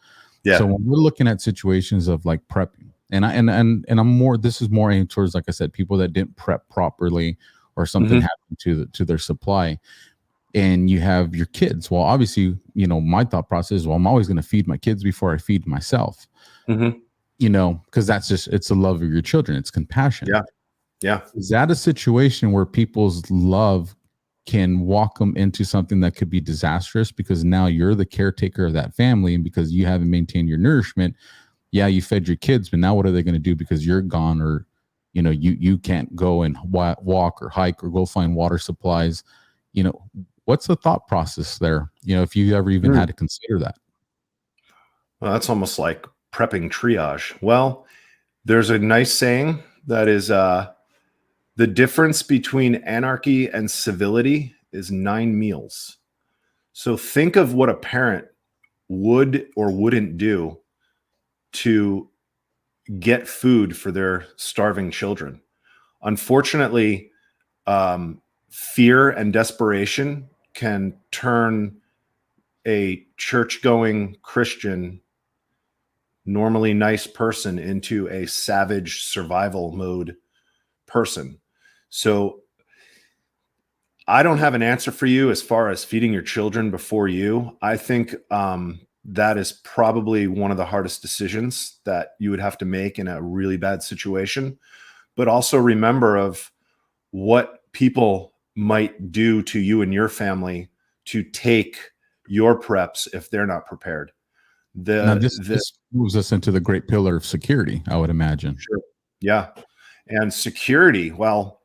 Yeah. So when we're looking at situations of like prepping, and I'm more, this is more aimed towards, like I said, people that didn't prep properly, or something happened to their supply, and you have your kids. Well, obviously, my thought process is, well, I'm always going to feed my kids before I feed myself. Because that's just, it's the love of your children. It's compassion. Yeah. Yeah. Is that a situation where people's love can walk them into something that could be disastrous, because now you're the caretaker of that family, and because you haven't maintained your nourishment? Yeah, you fed your kids, but now what are they going to do because you're gone, or you can't go and walk or hike or go find water supplies? What's the thought process there, if you ever even had to consider that? Well, that's almost like prepping triage. Well, there's a nice saying that is the difference between anarchy and civility is 9 meals. So think of what a parent would or wouldn't do to get food for their starving children. Unfortunately, fear and desperation can turn a church-going Christian, normally nice person into a savage survival mode person. So I don't have an answer for you as far as feeding your children before you. I think that is probably one of the hardest decisions that you would have to make in a really bad situation. But also remember of what people might do to you and your family to take your preps if they're not prepared. Now, The this moves us into the great pillar of security, I would imagine. Sure. Yeah. And security, well,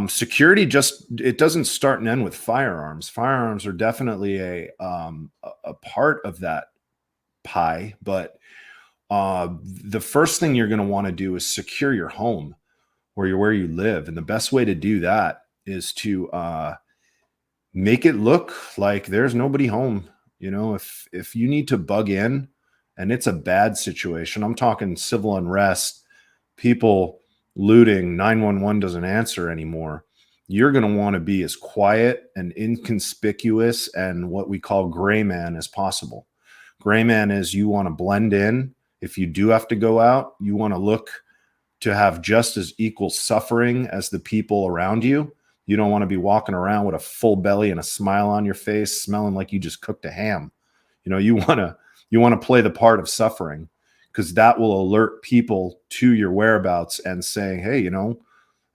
security it doesn't start and end with firearms. Firearms are definitely a part of that pie, but the first thing you're going to want to do is secure your home where you live. And the best way to do that is to make it look like there's nobody home. You know, if you need to bug in and it's a bad situation, I'm talking civil unrest, people looting, 911 doesn't answer anymore. You're going to want to be as quiet and inconspicuous and what we call gray man as possible. Gray man is you want to blend in. If you do have to go out, you want to look to have just as equal suffering as the people around you. You don't want to be walking around with a full belly and a smile on your face, smelling like you just cooked a ham. You know, you want to play the part of suffering, because that will alert people to your whereabouts and saying, hey, you know,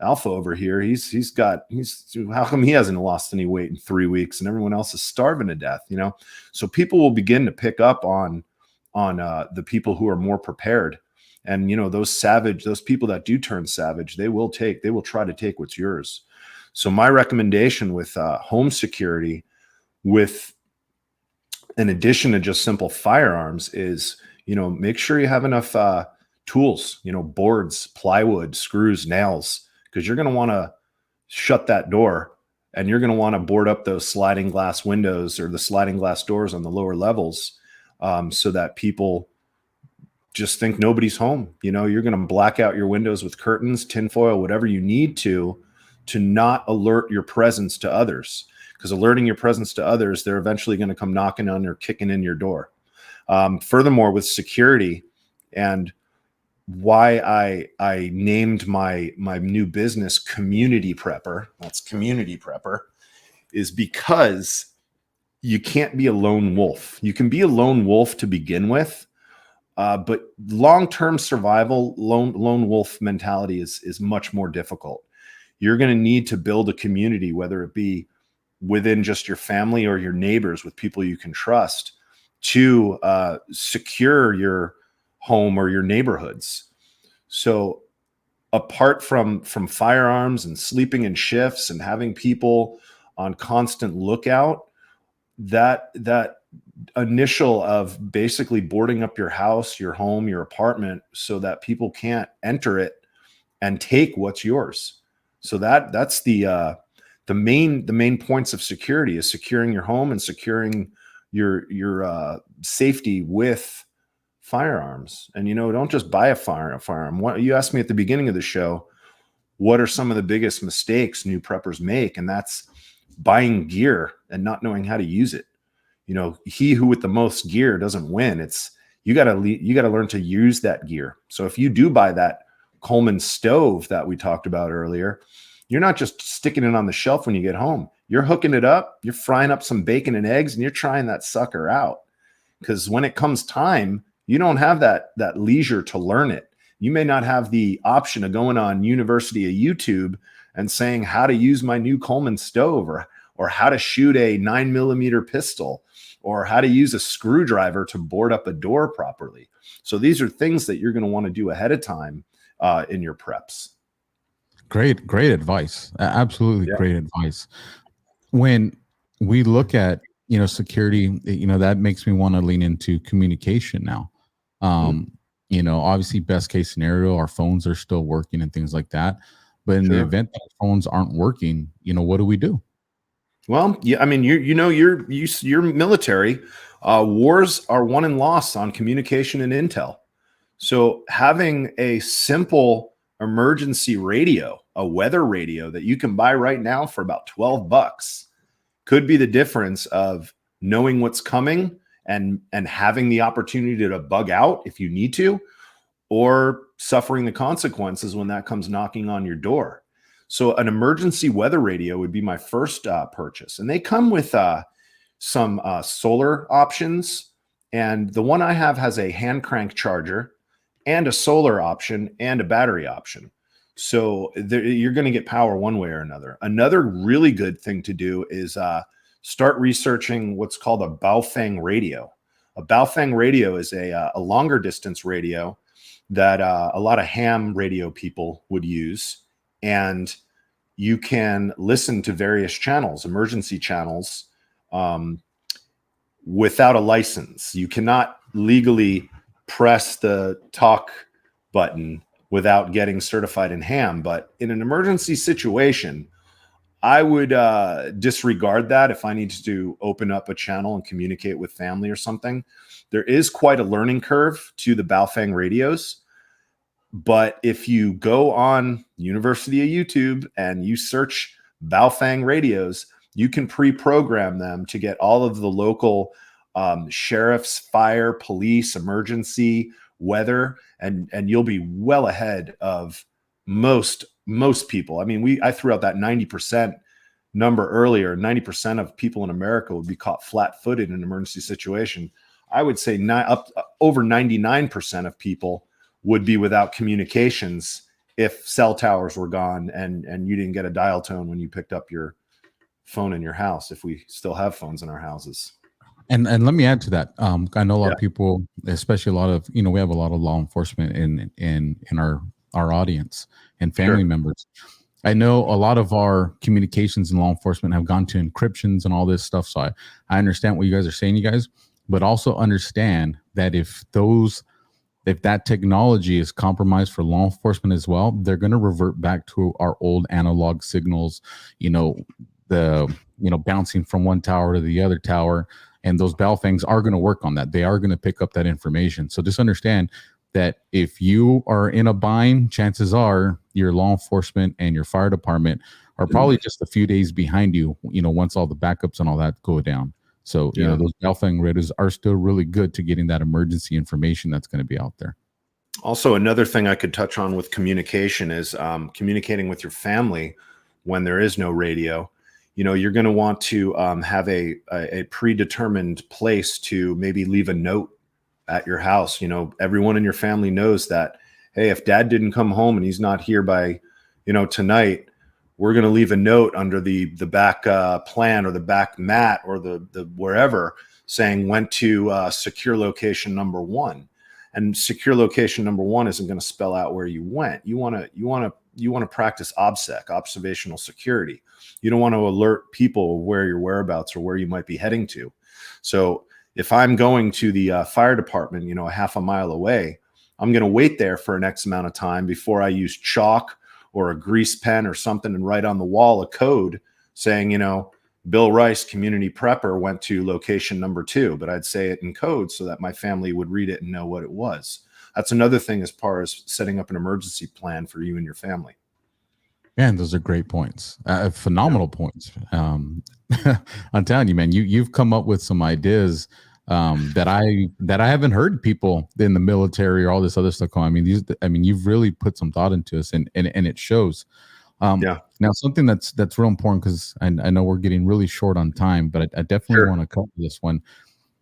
Alpha over here, he's how come he hasn't lost any weight in 3 weeks and everyone else is starving to death, you know? So people will begin to pick up on the people who are more prepared. And, you know, those people that do turn savage, they will try to take what's yours. So my recommendation with home security, with in addition to just simple firearms, is, you know, make sure you have enough tools, you know, boards, plywood, screws, nails, because you're going to want to shut that door and you're going to want to board up those sliding glass windows or the sliding glass doors on the lower levels, so that people just think nobody's home. You know, you're going to black out your windows with curtains, tinfoil, whatever you need to not alert your presence to others, because alerting your presence to others, they're eventually going to come knocking on or kicking in your door. Furthermore, with security, and why I named my new business Community Prepper, that's Community Prepper, is because you can't be a lone wolf. You can be a lone wolf to begin with, but long-term survival, lone wolf mentality is much more difficult. You're going to need to build a community, whether it be within just your family or your neighbors, with people you can trust, to secure your home or your neighborhoods. So apart from firearms and sleeping in shifts and having people on constant lookout, that initial of basically boarding up your house, your home, your apartment, so that people can't enter it and take what's yours. So that's the main points of security, is securing your home and securing your safety with firearms. And, you know, don't just buy a firearm. What you asked me at the beginning of the show, what are some of the biggest mistakes new preppers make? And that's buying gear and not knowing how to use it. You know, he who with the most gear doesn't win. It's you got to learn to use that gear. So if you do buy that Coleman stove that we talked about earlier, you're not just sticking it on the shelf when you get home. You're hooking it up, you're frying up some bacon and eggs, and you're trying that sucker out. Because when it comes time, you don't have that leisure to learn it. You may not have the option of going on University of YouTube and saying how to use my new Coleman stove, or how to shoot a 9mm pistol, or how to use a screwdriver to board up a door properly. So these are things that you're going to want to do ahead of time in your preps. Great advice. Absolutely, yeah. Great advice. When we look at, you know, security, you know, that makes me want to lean into communication now. You know, obviously, best case scenario, our phones are still working and things like that. But in the event that our phones aren't working, you know, what do we do? Well, yeah, I mean, you're military. Wars are won and lost on communication and intel. So having a simple emergency radio, a weather radio that you can buy right now for about $12, could be the difference of knowing what's coming and having the opportunity to bug out if you need to, or suffering the consequences when that comes knocking on your door. So an emergency weather radio would be my first purchase. And they come with some solar options And the one I have has a hand crank charger and a solar option and a battery option. So you're going to get power one way or another. Another really good thing to do is start researching what's called a Baofeng radio. A Baofeng radio is a longer distance radio that a lot of ham radio people would use. And you can listen to various channels, emergency channels, without a license. You cannot legally press the talk button without getting certified in ham. But in an emergency situation, I would disregard that if I needed to open up a channel and communicate with family or something. There is quite a learning curve to the Baofeng radios. But if you go on University of YouTube and you search Baofeng radios, you can pre-program them to get all of the local sheriffs, fire, police, emergency, weather, and you'll be well ahead of most people. I mean, I threw out that 90% number earlier. 90% of people in America would be caught flat-footed in an emergency situation. I would say over 99% of people would be without communications if cell towers were gone and you didn't get a dial tone when you picked up your phone in your house, if we still have phones in our houses. And let me add to that. I know a lot of people, especially a lot of, we have a lot of law enforcement in our audience and family members. I know a lot of our communications in law enforcement have gone to encryptions and all this stuff. So I understand what you guys are saying, you guys, but also understand that if that technology is compromised for law enforcement as well, they're going to revert back to our old analog signals, bouncing from one tower to the other tower. And those Baofengs are going to work on that. They are going to pick up that information. So just understand that if you are in a bind, chances are your law enforcement and your fire department are probably just a few days behind you, once all the backups and all that go down. So, those Baofeng radios are still really good to getting that emergency information that's going to be out there. Also, another thing I could touch on with communication is communicating with your family when there is no radio. You're going to want to have a predetermined place to maybe leave a note at your house. Everyone in your family knows that, hey, if dad didn't come home and he's not here by, tonight, we're going to leave a note under the back plan or the back mat or the wherever saying went to secure location number 1. And secure location number 1 isn't going to spell out where you went. You want to practice OBSEC, observational security. You don't want to alert people where your whereabouts or where you might be heading to. So if I'm going to the fire department, a half a mile away, I'm going to wait there for an X amount of time before I use chalk or a grease pen or something and write on the wall a code saying, Bill Rice, community prepper, went to location number 2, but I'd say it in code so that my family would read it and know what it was. That's another thing as far as setting up an emergency plan for you and your family. Man, those are great points. Phenomenal points. I'm telling you, man, you've come up with some ideas that I haven't heard people in the military or all this other stuff. You've really put some thought into this, and it shows. Now, something that's real important, because I know we're getting really short on time, but I definitely want to cover this one: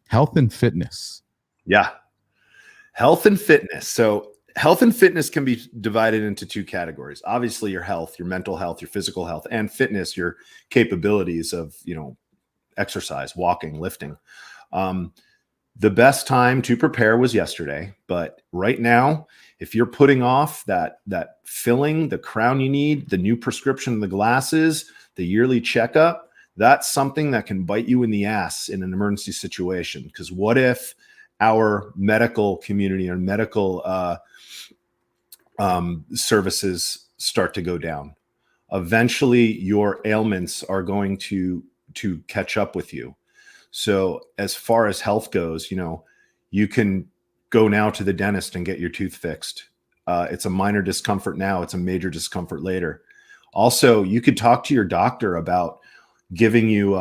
health and fitness. Yeah, health and fitness. So health and fitness can be divided into 2 categories. Obviously, your health, your mental health, your physical health, and fitness, your capabilities of, exercise, walking, lifting. The best time to prepare was yesterday, but right now, if you're putting off that filling, the crown you need, the new prescription, the glasses, the yearly checkup, that's something that can bite you in the ass in an emergency situation. Because what if our medical community or medical services start to go down? Eventually, your ailments are going to catch up with you. So as far as health goes, you can go now to the dentist and get your tooth fixed. It's a minor discomfort now. It's a major discomfort later. Also, you could talk to your doctor about giving you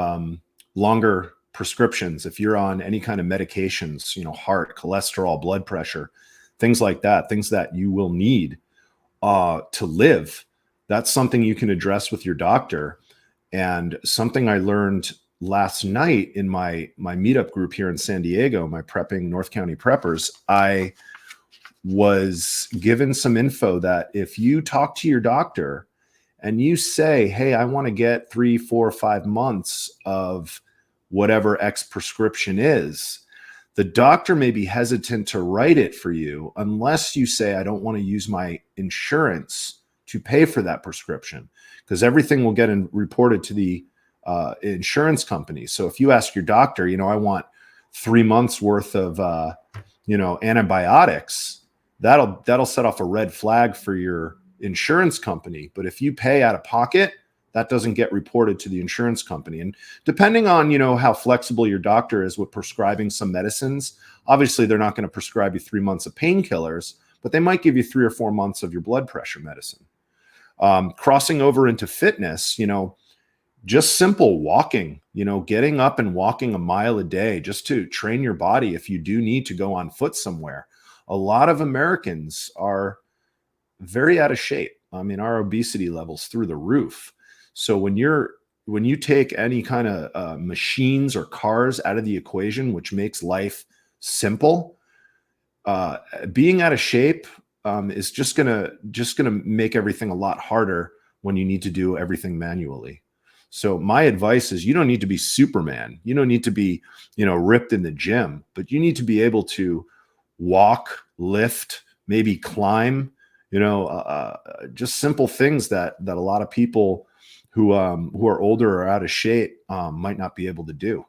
longer prescriptions if you're on any kind of medications, heart, cholesterol, blood pressure, things like that, things that you will need to live. That's something you can address with your doctor. And something I learned last night in my meetup group here in San Diego, my prepping North County preppers, I was given some info that if you talk to your doctor and you say, hey, I want to get 3, 4, 5 months of whatever X prescription is, the doctor may be hesitant to write it for you unless you say, I don't want to use my insurance to pay for that prescription, because everything will get reported to the insurance company. So if you ask your doctor, I want 3 months worth of, antibiotics, that'll set off a red flag for your insurance company. But if you pay out of pocket, that doesn't get reported to the insurance company. And depending on, how flexible your doctor is with prescribing some medicines, obviously they're not going to prescribe you 3 months of painkillers, but they might give you 3 or 4 months of your blood pressure medicine. Crossing over into fitness, just simple walking, getting up and walking a mile a day just to train your body if you do need to go on foot somewhere. A lot of Americans are very out of shape. I mean, our obesity levels through the roof. So when you take any kind of machines or cars out of the equation, which makes life simple, being out of shape is just gonna make everything a lot harder when you need to do everything manually. So my advice is, you don't need to be Superman. You don't need to be, ripped in the gym, but you need to be able to walk, lift, maybe climb, just simple things that a lot of people who are older or out of shape might not be able to do.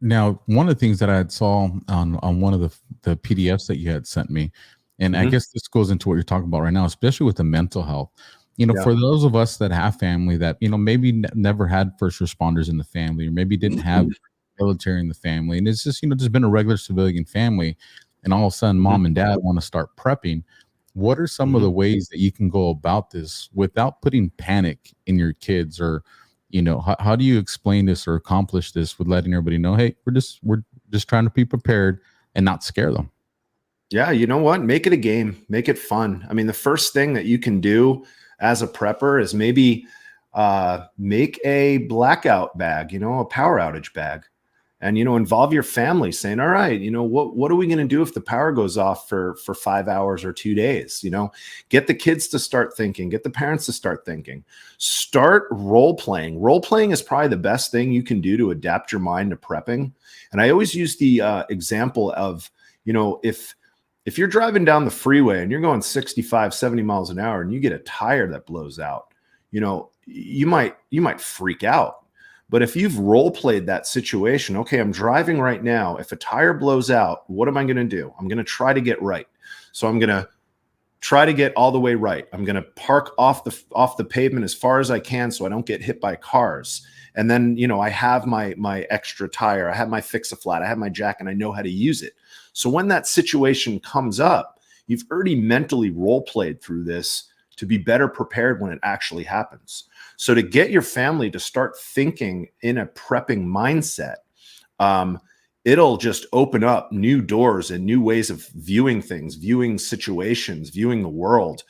Now, one of the things that I had saw on one of the PDFs that you had sent me, and I guess this goes into what you're talking about right now, especially with the mental health. For those of us that have family that maybe never had first responders in the family, or maybe didn't have military in the family, and it's just just been a regular civilian family, and all of a sudden mom and dad want to start prepping. What are some of the ways that you can go about this without putting panic in your kids? Or how do you explain this or accomplish this with letting everybody know, hey, we're just trying to be prepared and not scare them? Yeah, you know what? Make it a game. Make it fun. I mean, the first thing that you can do as a prepper is maybe make a blackout bag, a power outage bag, and, involve your family, saying, all right, what are we going to do if the power goes off for 5 hours or 2 days? Get the kids to start thinking, get the parents to start thinking, start role playing. Role playing is probably the best thing you can do to adapt your mind to prepping. And I always use the example of, if you're driving down the freeway and you're going 65, 70 miles an hour and you get a tire that blows out, you might freak out. But if you've role played that situation, okay, I'm driving right now. If a tire blows out, what am I going to do? I'm going to try to get right. So I'm going to try to get all the way right. I'm going to park off the pavement as far as I can so I don't get hit by cars. And then, I have my extra tire, I have my Fix-A-Flat, I have my jack, and I know how to use it. So when that situation comes up, you've already mentally role played through this to be better prepared when it actually happens. So to get your family to start thinking in a prepping mindset, it'll just open up new doors and new ways of viewing things, viewing situations, viewing the world,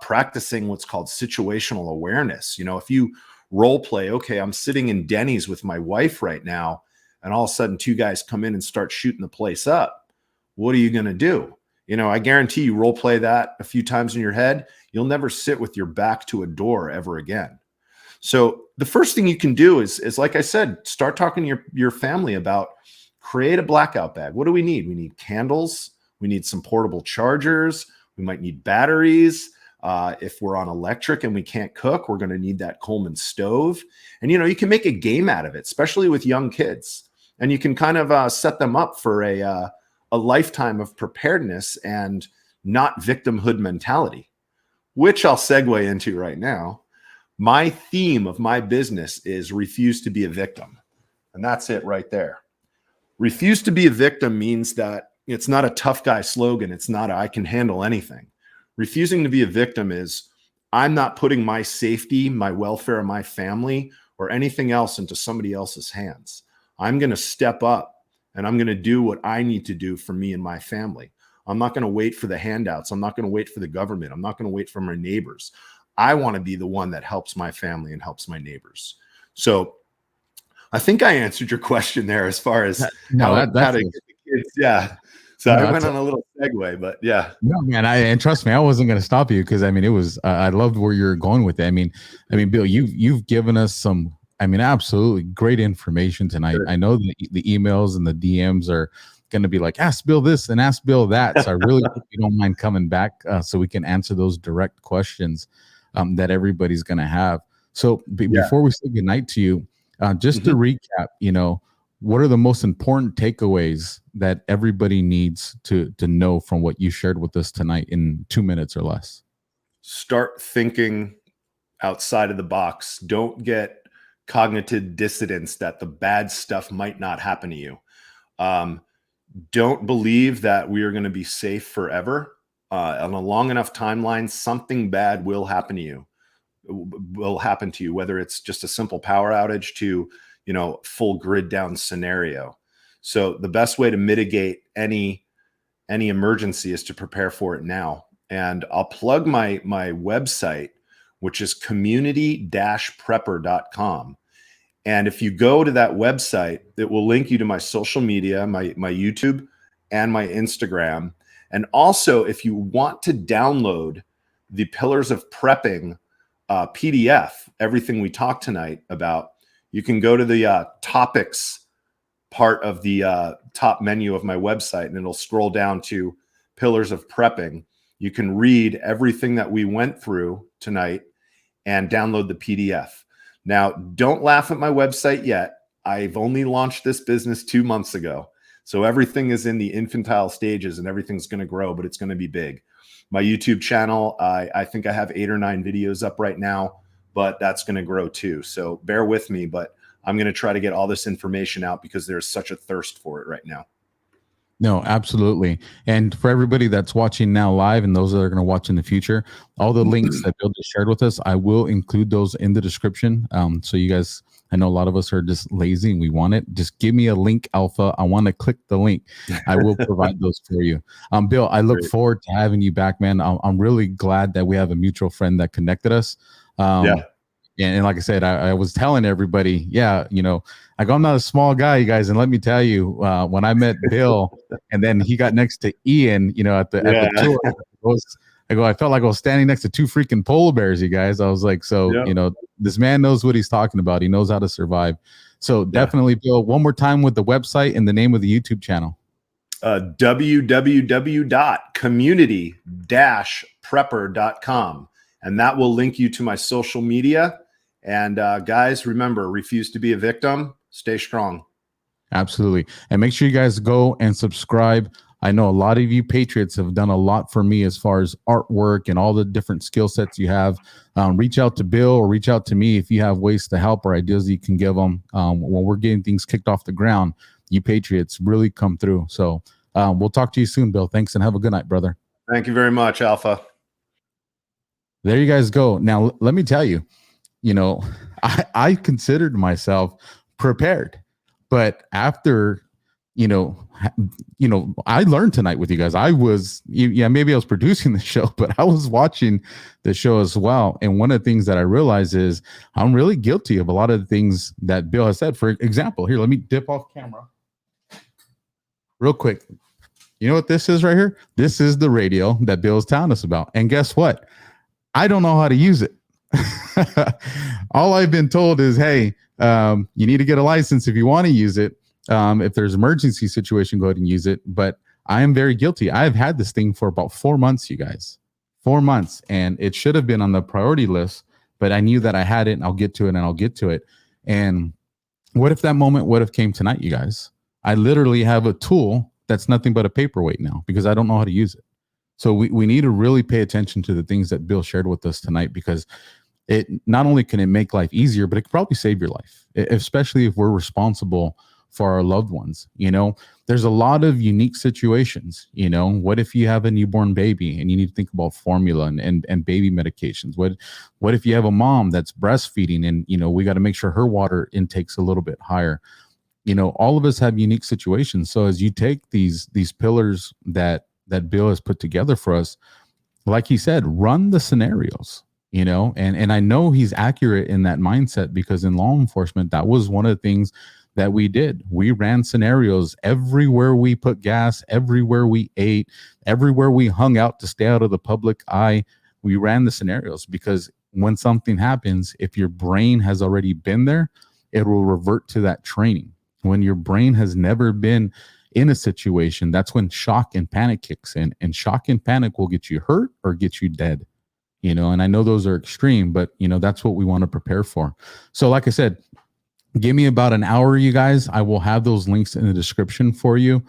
practicing what's called situational awareness. If you role play, okay, I'm sitting in Denny's with my wife right now, and all of a sudden 2 guys come in and start shooting the place up. What are you going to do? I guarantee you role play that a few times in your head, you'll never sit with your back to a door ever again. So the first thing you can do is like I said, start talking to your family about, create a blackout bag. What do we need? We need candles. We need some portable chargers. We might need batteries. If we're on electric and we can't cook, we're going to need that Coleman stove. And, you can make a game out of it, especially with young kids. And you can kind of set them up for a lifetime of preparedness and not victimhood mentality, which I'll segue into right now. My theme of my business is refuse to be a victim. And that's it right there. Refuse to be a victim means that it's not a tough guy slogan. It's not I can handle anything. Refusing to be a victim is, I'm not putting my safety, my welfare of my family, or anything else into somebody else's hands. I'm going to step up and I'm going to do what I need to do for me and my family. I'm not going to wait for the handouts. I'm not going to wait for the government. I'm not going to wait for my neighbors. I want to be the one that helps my family and helps my neighbors. So I think I answered your question there as far as No, how that's to get the kids. Yeah. So no, I that's went on a little segue, but yeah. no, man. And trust me, I wasn't going to stop you because I mean, it was. I loved where you're going with it. I mean, Bill, you've given us some. I mean, absolutely great information tonight. Sure. I know the emails and the DMs are going to be like, ask Bill this and ask Bill that. So I really hope you don't mind coming back so we can answer those direct questions that everybody's going to have. So before we say goodnight to you, just to recap, what are the most important takeaways that everybody needs to know from what you shared with us tonight in 2 minutes or less? Start thinking outside of the box. Don't get cognitive dissonance that the bad stuff might not happen to you. Don't believe that we are going to be safe forever. On a long enough timeline, something bad will happen to you. Whether it's just a simple power outage to full grid down scenario. So the best way to mitigate any emergency is to prepare for it now. And I'll plug my website, which is community-prepper.com. And if you go to that website, it will link you to my social media, my YouTube and my Instagram. And also, if you want to download the Pillars of Prepping PDF, everything we talked tonight about, you can go to the topics part of the top menu of my website, and it'll scroll down to Pillars of Prepping. You can read everything that we went through tonight and download the PDF. Now, don't laugh at my website yet. I've only launched this business 2 months ago. So everything is in the infantile stages and everything's going to grow, but it's going to be big. My YouTube channel, I think I have 8 or 9 videos up right now, but that's going to grow too. So bear with me, but I'm going to try to get all this information out because there's such a thirst for it right now. No, absolutely. And for everybody that's watching now live and those that are going to watch in the future, all the links that Bill just shared with us, I will include those in the description. So you guys, I know a lot of us are just lazy and we want it. Just give me a link, Alpha. I want to click the link. I will provide those for you. Bill, I look forward to having you back, man. I'm really glad that we have a mutual friend that connected us. And like I said, I was telling everybody, I'm not a small guy, you guys. And let me tell you, when I met Bill and then he got next to Ian, at the tour, I felt like I was standing next to 2 freaking polar bears, you guys. I was like, this man knows what he's talking about. He knows how to survive. So definitely, Bill, one more time with the website and the name of the YouTube channel. www.community-prepper.com. And that will link you to my social media. And guys, remember, refuse to be a victim. Stay strong. Absolutely. And make sure you guys go and subscribe. I know a lot of you Patriots have done a lot for me as far as artwork and all the different skill sets you have. Reach out to Bill or reach out to me if you have ways to help or ideas you can give them. When we're getting things kicked off the ground, you Patriots really come through. So we'll talk to you soon, Bill. Thanks and have a good night, brother. Thank you very much, Alpha. There you guys go. Now, let me tell you, I considered myself prepared, but after, I learned tonight with you guys. I was, maybe I was producing the show, but I was watching the show as well. And one of the things that I realized is I'm really guilty of a lot of the things that Bill has said. For example, here, let me dip off camera real quick. You know what this is right here? This is the radio that Bill's telling us about. And guess what? I don't know how to use it. All I've been told is, hey, you need to get a license if you want to use it. If there's an emergency situation, go ahead and use it. But I am very guilty. I've had this thing for about 4 months, you guys. 4 months. And it should have been on the priority list, but I knew that I had it and I'll get to it and I'll get to it. And what if that moment would have came tonight, you guys? I literally have a tool that's nothing but a paperweight now because I don't know how to use it. So we need to really pay attention to the things that Bill shared with us tonight, because it not only can it make life easier, but it could probably save your life, especially if we're responsible for our loved ones. There's a lot of unique situations. What if you have a newborn baby and you need to think about formula and baby medications? What if you have a mom that's breastfeeding and, we got to make sure her water intake's a little bit higher. All of us have unique situations. So as you take these pillars that Bill has put together for us, like he said, run the scenarios. and I know he's accurate in that mindset, because in law enforcement, that was one of the things that we did. We ran scenarios everywhere we put gas, everywhere we ate, everywhere we hung out to stay out of the public eye. We ran the scenarios, because when something happens, if your brain has already been there, it will revert to that training. When your brain has never been in a situation, that's when shock and panic kicks in, and shock and panic will get you hurt or get you dead. And I know those are extreme, but that's what we want to prepare for. So like I said, give me about an hour, you guys. I will have those links in the description for you.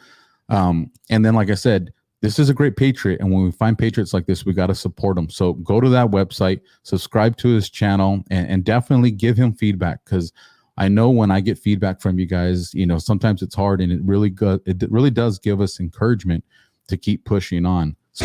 And then, like I said, this is a great patriot. And when we find patriots like this, we got to support them. So go to that website, subscribe to his channel, and definitely give him feedback. Because I know when I get feedback from you guys, sometimes it's hard, and it really does give us encouragement to keep pushing on. So